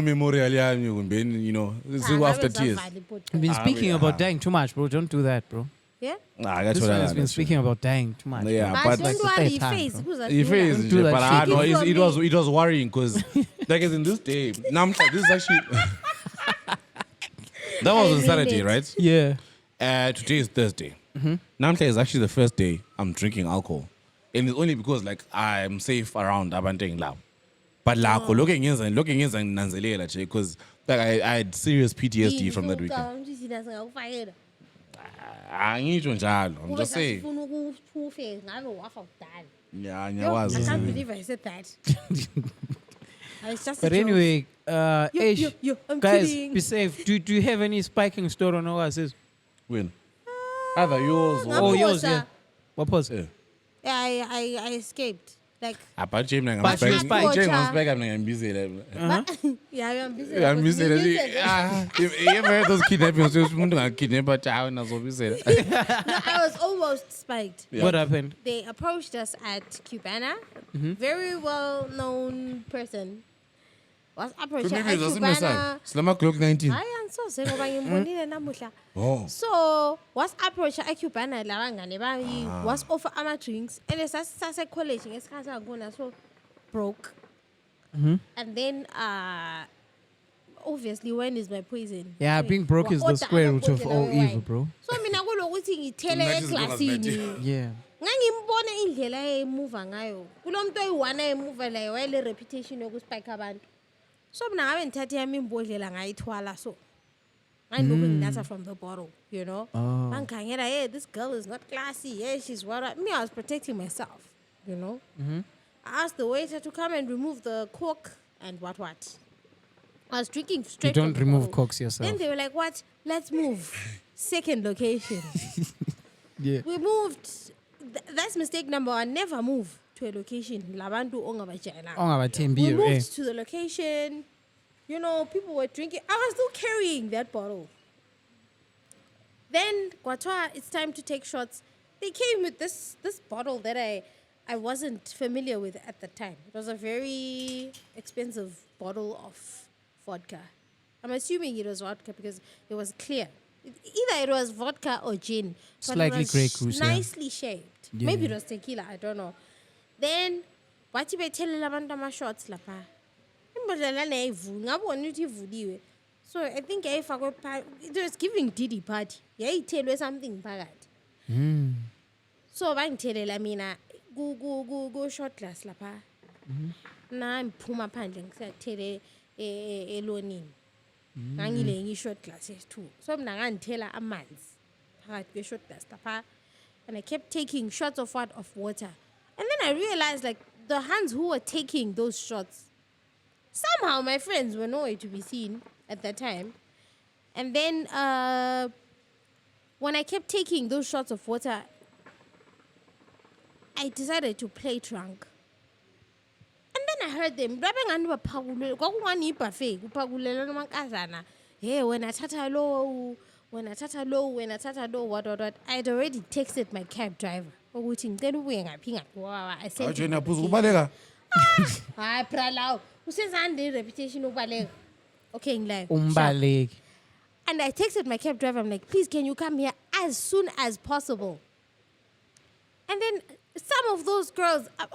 memorial, you know, after tears. I've been speaking about dying too much, bro. Don't do that, bro. Yeah? This one has been speaking about dying too much. Yeah, but like, don't worry, face. But it was worrying because, like, in this day, now this is actually. That was on Saturday, right? Yeah. Today is Thursday. Namta is actually the first day I'm drinking alcohol. And it's only because, like, I'm safe around Abanteng Lab. But looking in and nanzelela because like I had serious PTSD from that weekend. I'm just saying. Yeah, I can't believe I said that. It's just but anyway, I'm guys, kidding. be safe. Do you have any spiking store on Oasis? When? Either yours or yours, yeah. What was? Yeah, I escaped. Like, but you I'm busy. Yeah, I'm busy. I'm busy. You ever heard those kidnappings? No, I was almost spiked. Yeah. What happened? They approached us at Cubana. Very well-known person. Was approached at Cubana. Slama Clock 19. So, was approached at Cubana. Was offer ama drinks. And it's a college. So broke. And then, obviously, when is my poison? Yeah, being broke is the square root of all evil, bro. So I mean, I go ukuthi ngithele eklasini. Yeah. Ngangimbona indlela eyimuva ngayo. Kulomuntu oyiwana emuva la wayele reputation yokuspike abantu. So mina ngabe ngithathe yami imbodlela ngayithwala so. I know nginatha from the bottle, you know. Bangikhangela, hey, this girl is not classy. Yeah, she's what me I was protecting myself, you know. I asked the waiter to come and remove the cork and what. I was drinking straight. You don't from the remove bottle. corks yourself. Then they were like, what? Let's move. Second location. Yeah. We moved. That's mistake number one. Never move to a location. Labantu ongabathembi. We moved to the location. You know, people were drinking. I was still carrying that bottle. Then, it's time to take shots. They came with this bottle that I wasn't familiar with at the time. It was a very expensive bottle of vodka. I'm assuming it was vodka because it was clear. Either it was vodka or gin. Slightly grey goose. Nicely shaped. Yeah. Maybe it was tequila. I don't know. Then, what you tell the shots lapa? So I think it was giving Diddy party. Yeah, he tell you something bad. So I tell you, go short class lapa. Na I'm puma pandling. So I tell you, elonin. Nangile short classes too. So I'm not tell her a man's. I short class lapa, and I kept taking shots of water, and then I realized like the hands who were taking those shots. Somehow my friends were nowhere to be seen at that time. And then when I kept taking those shots of water, I decided to play drunk. And then I heard them hey, when I tata low, what. I'd already texted my cab driver. I said, I pralao. Who says Andy reputation ubalek? Okay, in life. Umbalek. And I texted my cab driver. I'm like, please, can you come here as soon as possible? And then some of those girls, there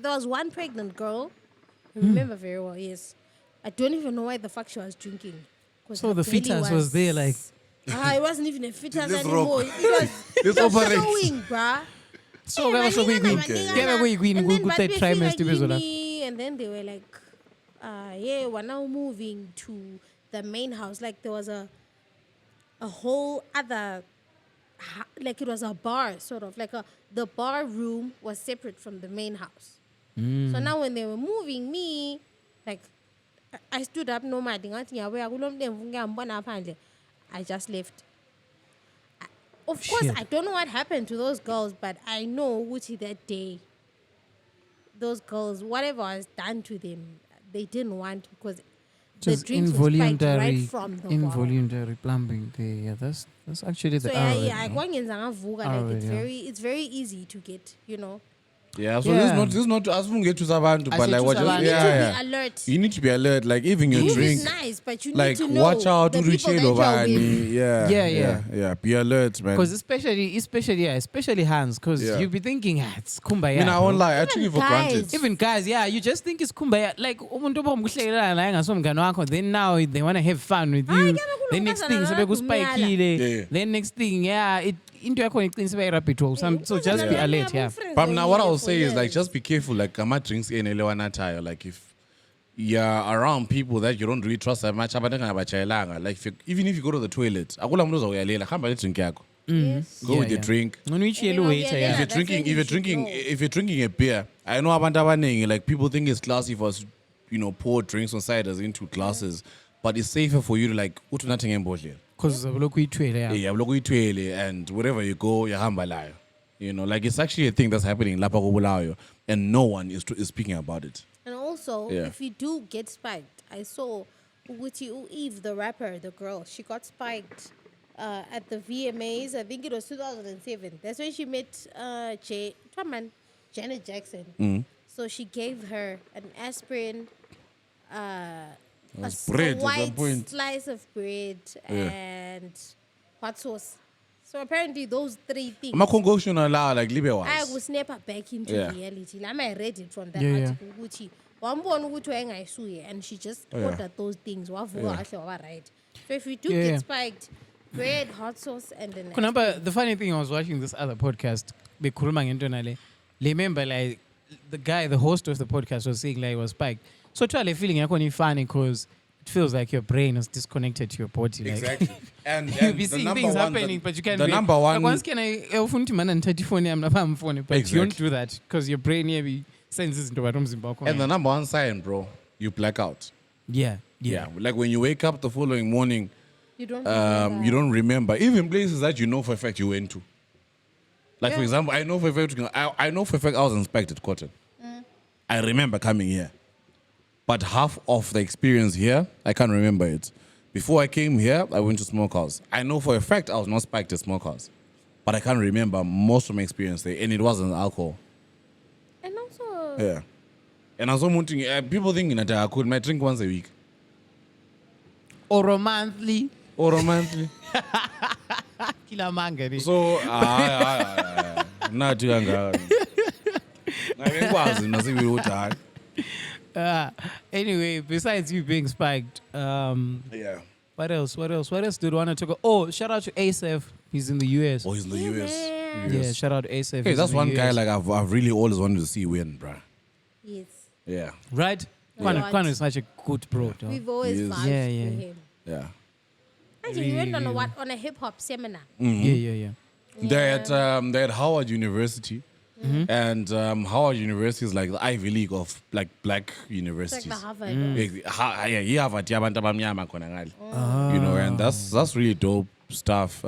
was one pregnant girl. I remember very well. Yes, I don't even know why the fuck she was drinking. So the fetus was there, like. It wasn't even a fetus anymore. It was showing, bruh. So and then they were like, yeah, we're now moving to the main house. Like there was a whole other, like it was a bar, sort of like the bar room was separate from the main house. So now when they were moving me, like I stood up, no matter I just left. Of course, I don't know what happened to those girls, but I know Wuti that day, those girls, whatever was done to them, they didn't want because the drinks were spiked right from the involuntary plumbing. Yeah, that's actually the it's very easy to get, you know. Yeah, so this is not as long get to Savantu, but like what you need to be alert. You need to be alert. Like even your drink, is nice, but you like need to know watch out to reach it over. Yeah. Be alert, man. Because especially hands, because you'll be thinking it's kumbaya. I mean, I won't lie. I took it for granted. Even guys, you just think it's kumbaya. Like then now they want to have fun with you. Then next thing, then next thing, it. Into a things very rapid so just be alert, yeah. But now what I will say is like just be careful. Like I'm not drinking any lewanatire. Like if you're around people that you don't really trust that much, like even if you go to the toilet, go with the drink. If you're drinking a beer, I know like people think it's classy for us, pour drinks on ciders into glasses, but it's safer for you to like go to nothing and because and wherever you go, you're humble. Like it's actually a thing that's happening in Lapa, and no one is speaking about it. And also, if you do get spiked, I saw Wuti Eve, the rapper, the girl, she got spiked at the VMAs. I think it was 2007. That's when she met Janet Jackson. So she gave her an aspirin, a white slice of bread and hot sauce. So apparently those three things. I will snap her back into reality. I read it from that article. And she just ordered those things. So if you do get spiked, bread, hot sauce, and then. Kunamba, the funny thing, I was watching this other podcast, remember, like, the host of the podcast was saying, like, it was spiked. So, try feeling like funny because it feels like your brain is disconnected to your body. Like. Exactly. And you'll be seeing things happening, but you can't. The number one. Like once can I phone to man and 34 I'm not phone, but Exactly. you don't do that because your brain maybe senses into what comes in back. And the number one sign, bro, you black out. Yeah. Like when you wake up the following morning, You don't. you don't remember. Even places that you know for a fact you went to. Like for example, I know for a fact I was inspected cotton. I remember coming here. But half of the experience here, I can't remember it. Before I came here, I went to smokehouse. I know for a fact I was not spiked at smokehouse. But I can't remember most of my experience there. And it wasn't alcohol. And also. Yeah. And I was wanting, people thinking that I could drink once a week. Or a monthly. Kila manga. So, not younger. Anyway, besides you being spiked, Yeah. what else do you want to talk about? Oh, shout out to Asaf. He's in the US. Oh, he's in the US. Yeah, shout out to Asaf. Hey, that's one guy like I've really always wanted to see win, bruh. Yes. Yeah. Right? Yeah. Kwano is such a good bro. Though. We've always Yes. vouched Yeah, for yeah. him. Yeah. Actually, he went on a hip hop seminar. Yeah. They're at Howard University. And Howard University is like the Ivy League of like black It's like universities. the Harvard. Yeah, Harvard, yabantu abamnyama khona ngale. You know, and that's really dope stuff.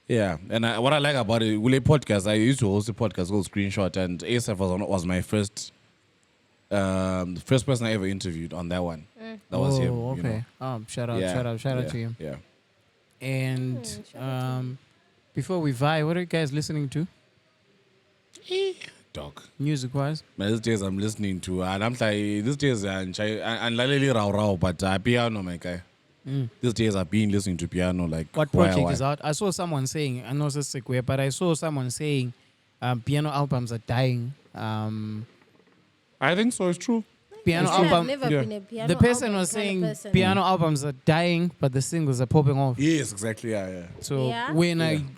Yeah, and what I like about it, Wule podcast, I used to host a podcast called Screenshot, and ASF was my first, the first person I ever interviewed on that one. That was him. Okay. You know? Shout out to him. Yeah. And before we vie, what are you guys listening to? Dog. Music wise? These days I'm listening to, and I'm like, these days I'm laleli rao, but piano, my guy. These days I've been listening to piano like. What project is out? I saw someone saying, I know it's a segue, but I saw someone saying piano albums are dying. I think so. It's true. Piano I've album. never been a piano The person album was kind of saying person. piano albums are dying, but the singles are popping off. Yes, exactly. Yeah. So Yeah?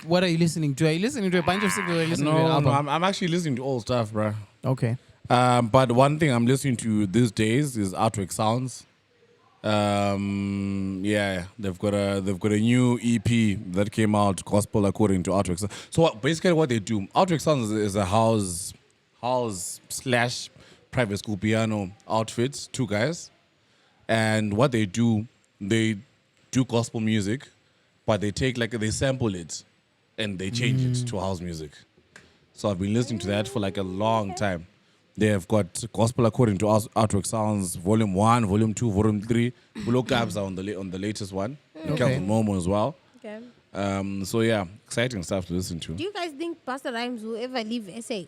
what are you listening to? Are you listening to a bunch of singles? Or are you listening to an No, album? I'm actually listening to old stuff, bro. Okay. But one thing I'm listening to these days is Artwork Sounds. Yeah, they've got a new EP that came out, Gospel According to Artwork Sounds. So basically, what they do, Artwork Sounds is a house / private school piano outfit, two guys, and what they do gospel music, but they sample it and they change it to house music. So I've been listening to that for like a long time. They have got Gospel According to Artwork Sounds, Volume 1, Volume 2, Volume 3. Below Cabs are on the latest one. And Calvin Momo as well. Okay. So yeah, exciting stuff to listen to. Do you guys think Pastor Rhymes will ever leave SA?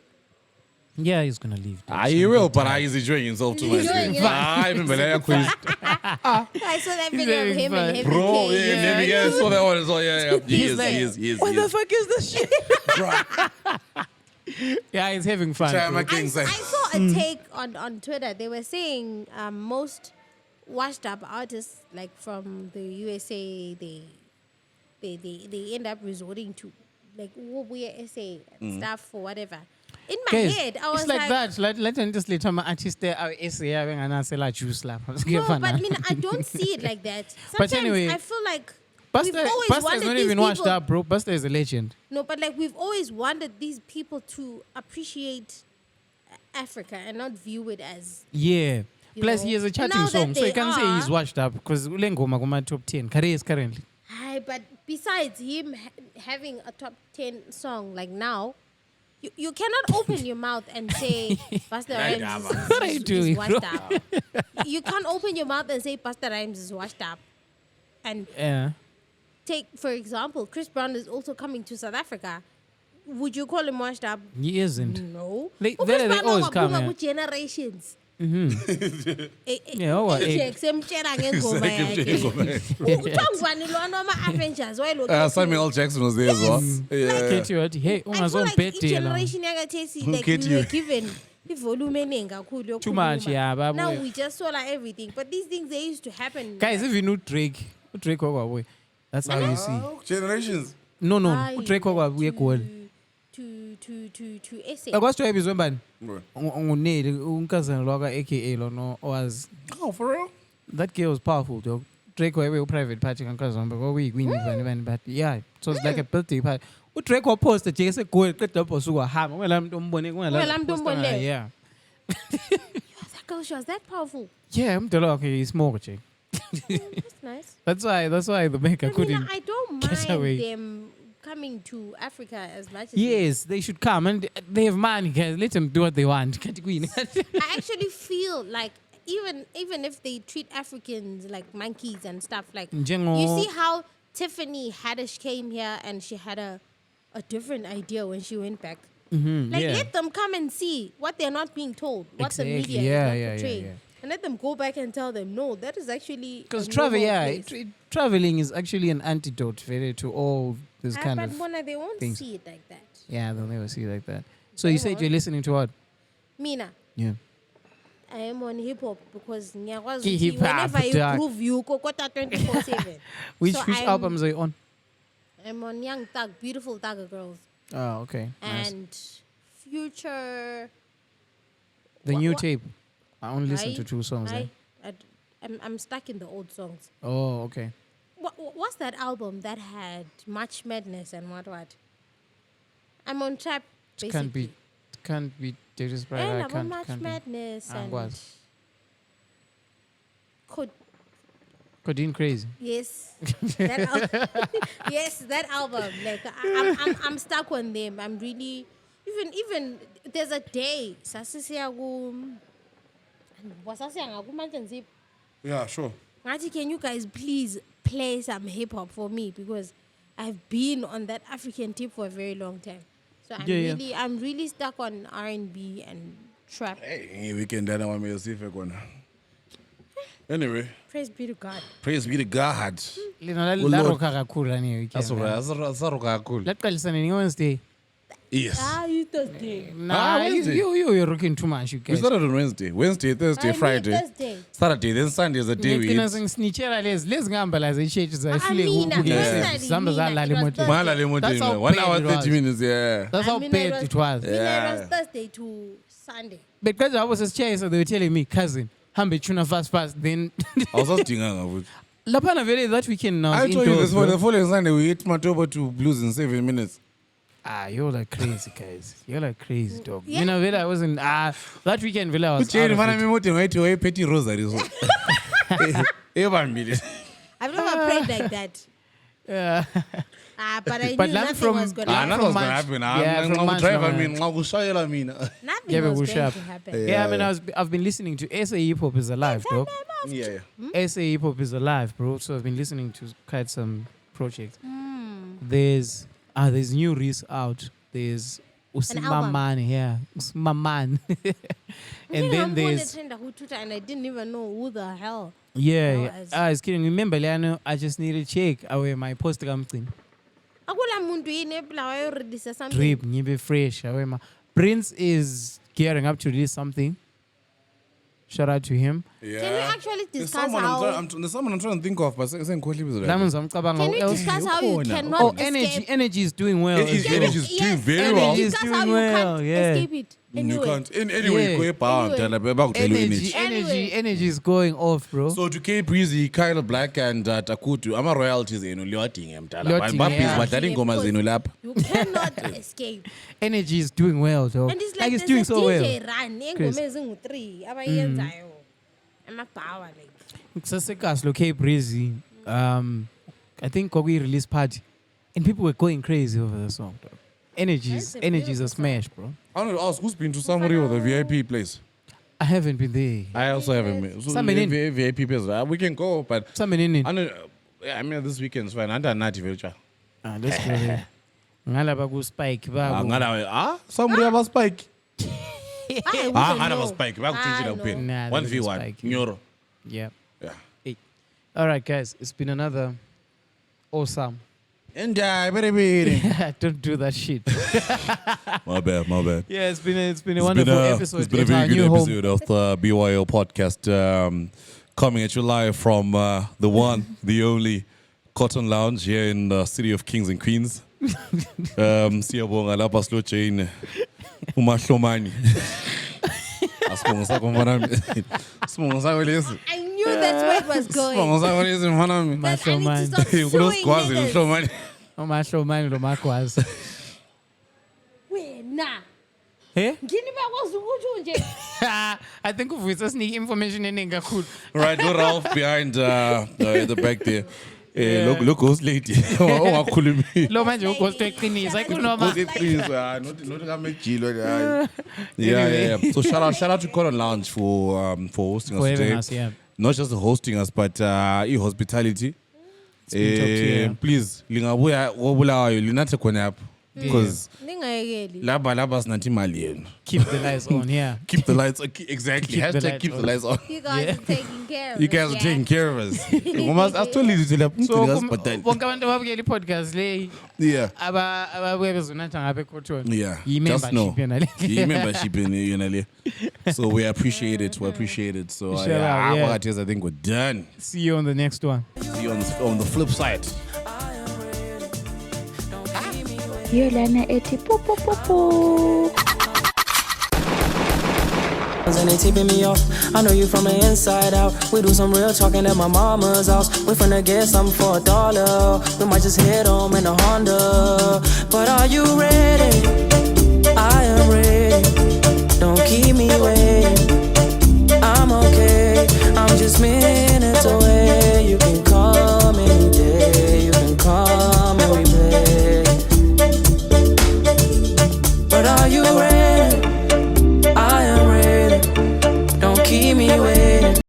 Yeah, he's gonna leave. He will, but he's enjoying himself too much. Enjoying it. I remember that quiz. I saw that video of him and him. Bro, yeah, so that one is all, yeah. He is. What the fuck is this shit? Yeah, he's having fun. Try my bro. kings. I saw a take on Twitter. They were saying most washed up artists, like from the USA, they end up resorting to like weird SA and stuff or whatever. In my Guys, head, I was it's like that. Let just let my artist there. And say like juice lap. No, but I mean, I don't see it like that. Sometimes But anyway, I feel like Buster we've always is wanted not these even washed people- up, bro. Buster is a legend. No, but like we've always wanted these people to appreciate Africa and not view it as. Yeah. You Plus, know, he has a chatting now that song, so they you can say are- he's washed up because Ulengoma Goma top 10. Careers currently. Hi, but besides him having a top 10 song like now, you cannot open your mouth and say Pastor Rhymes What are you doing, is washed bro? up. You can't open your mouth and say Pastor Rhymes is washed up. And Yeah. take, for example, Chris Brown is also coming to South Africa. Would you call him washed up? He isn't. No. They Chris always come, wabuka yeah. generations. Yeah, what? Semtshela ngengoma yakhe. Kuthiwa ngubani lona ama-Avengers wayelo Samuel L. Jackson was there as well. Yeah. Katie, what? Hey, I feel ungazon like birthday la. generation yakathesi, like Katie, we were you- given volume eningi kakhulu Too much, yokukhuluma. yeah, babu. Now we just saw like everything, but these things they used to happen. Guys, if you know Drake, what boy? That's how you see. Generations. No, Hayi, uDrake wakwabuye egoli. to essay. Akwasithiwa ebizwe mbani? Right. Nguneli, unkazana lwaka aka lono was Oh, for real? that girl was powerful, dog. Drake wayewe private party kankazana kwakuyikwini but yeah, it was like a birthday party. UDrake waposta nje esegoli qeda lapho suka hamba. Ngela muntu ombone Ungela muntu ombone. Yeah. That girl, she was that powerful. Yeah, umdala wakhe ismoke nje. That's nice. That's why the maker I mean, couldn't. I don't get away. mind them coming to Africa as much as Yes, they should come and they have money, guys. Let them do what they want. Can't queen. I actually feel like even if they treat Africans like monkeys and stuff, like Njengo- you see how Tiffany Haddish came here and she had a different idea when she went back. Like yeah. let them come and see what they're not being told, what the Exactly. media Yeah, is not yeah, portraying. yeah. And let them go back and tell them, no, that is actually Because a travel, normal yeah, place. traveling is actually an antidote very to all this kind But of Mona, they won't things. see it like that. Yeah, they'll never see it like that. So you said you're listening to what? Mina, Yeah. I am on hip hop because ngiyakwazi Ki ukuthi hip-hop, whenever you dog. groove you kokota 24/7. Which So I'm- albums are you on? I'm on Young Thug, Beautiful Thugger Girls, Oh, okay. Nice. and Future. The Wha- new wha- tape. I only listen to I- 2 songs. I'm stuck in the old songs. Oh, okay. What's that album that had Much Madness and what? I'm on trap. It can't be Diddy's Bride. And I I'm on can't. Much Can't be. Madness and what? Could Codeine Crazy. yes, yes, that album. Like I'm stuck on them. I'm really even there's a day Yeah, sure. can you guys please play some hip hop for me, because I've been on that African tip for a very long time. So I'm really stuck on R&B and trap. Hey, weekend I want me to see if I gonna. Anyway, Praise be to God. praise be to God. Lina Lord. laroka kakhulu lani weekend. That's alright. That's cool. Laqalisana ni Wednesday. Yes. You Thursday. Nah, Wednesday. you're rocking too much, you We guys. started on Wednesday, Thursday, Friday, Thursday. Saturday, then Sunday is the day we Ngicina eat. sengisnitshela lezi ngihamba zeshetshe zayifile Mina, ukubukela personally, zihamba mina, zalala it was emotweni. Thursday. Mahala le That's how mountain, 1 hour, bad it 30 was. minutes, yeah. That's how bad it was. It was Thursday to Sunday. Because I was a chair, so they were telling me, cousin, hambe tuna fast. Then I was just thinking. lapana vele that weekend now. I told you this bro. for the following Sunday, we eat Matoba to blues in 7 minutes. You're like crazy, guys. You're like crazy, dog. Yeah. You know, vele I wasn't. That weekend, vele I was. Kucheni out of fana it. mi mote ngaithi way petty rosary so. Evambile. I've never prayed like that. Yeah. But I knew But I'm nothing from- was going to Ah, happen. Nothing was from gonna March. happen. Yeah, from I'm March drive now, mina, ngakushayela mina. Nothing Yeah, but was we going sharp. to happen. Yeah, I mean, I've been listening to SA Hip Hop is alive, dog. Yeah. SA Hip Hop is alive, bro. So I've been listening to quite some projects. Hmm. There's new Reese out. There's album. Usimaman here. Usimaman. And then there's and I didn't even know who the hell. yeah. as- I was kidding. Remember, Leano, I just need to check away my post something. Akula muntu yini ephila wayorelease something. Drip, ngibe fresh. Away my Prince is gearing up to release something. Shout out to him. Yeah. Can we actually There's discuss someone how? there's someone I'm trying to think of, but saying Lamans Can amcabanga. Can we discuss how you cannot Oh, escape? energy is doing well. Energy as well. is doing very can well. we He's discuss doing how you well, can't yeah. escape it? You Anyway. can't. Anyway, Yeah. go about Energy, Anyway. energy is going off, bro. So to K Breezy, Kyle Black and Takutu, ama royalties enu liwadinga mdala. Liwadinga, Bapis yeah. badlala ingoma zenu lapha. You cannot escape. Energy is doing well, though. And it's like it's there's doing a so well. DJ run Chris. engoma ezingu-3 abayenzayo. Amapower like. Sasekas lo K Breezy. I think Kogi release party, and people were going crazy over the song. Dog. That's a Energy's a beautiful smash, bro. I want to ask who's been to Samuri or the VIP place? I haven't been there. I also haven't been. So Somebody in. VIP place. We can go, but Something in it. I know. I mean, this weekend's fine. Under Nati Vilcha. Let's go there. Ngala go Spike. Samuri have a spike. I wouldn't Ngana know. have a spike. Bakuchinjira I kuphela. know. Nah, 1v1. Spike. Nyoro. Yeah. Yeah. All right, guys. It's been another awesome. And very. Don't do that shit. My bad. Yeah, it's been a wonderful episode. It's been a at our very good new home. episode of the BYO podcast. Coming at you live from the one, the only Cotton Lounge here in the city of Kings and Queens. Siyabonga lapha Slow Jane uMahlomani. Asibonga sakho mfana wami. Sibonga sakho lesi. I knew that's where it was going. Sibonga sakho lesi mfana wami. That I need to stop suing Kulosigwazi niggas. uMahlomani. uMahlomani lo magwazi. Wena. Hey? Ngini bakwazi ukuthi nje. I think uvuyisa sneak information eningi kakhulu. Right, no Ralph behind the back there. Look, ghost lady. Ungakhulumi. Lo manje ughost eqinisa ayikhuluma. Yeah. So shout out to Cotton Lounge for hosting For us having today. us, yeah. Not just hosting us, but hospitality. been top tier. Please, lingabuya wobulawayo linathe khona apha because Ningayekeli. laba sinathi imali yenu. Keep the lights on, yeah. Keep the lights exactly. Keep the Hashtag lights keep the on. lights on. You guys are taking care of You us, guys are yeah? taking care of us. Ngoba asitholi litho lapha So umgcini kasibhadali. bonke abantu ababukela i-podcast le Yeah. ababuye bezonatha ngapha eCotton. Yeah, Yi-membership just know. yena le. Membership in So we appreciate it. We appreciate it. So Shout out, yeah. I think we're done. See you on the next one. See you on the flip side. Hiyo lana eti pupupupu. And they tipping me off. I know you from the inside out. We do some real talking at my mama's house. We finna get something for $1. We might just head home in a Honda. But are you ready? I am ready. Don't keep me waiting. I'm okay. I'm just minutes away. You can come any day. You can come and we play. But are you ready?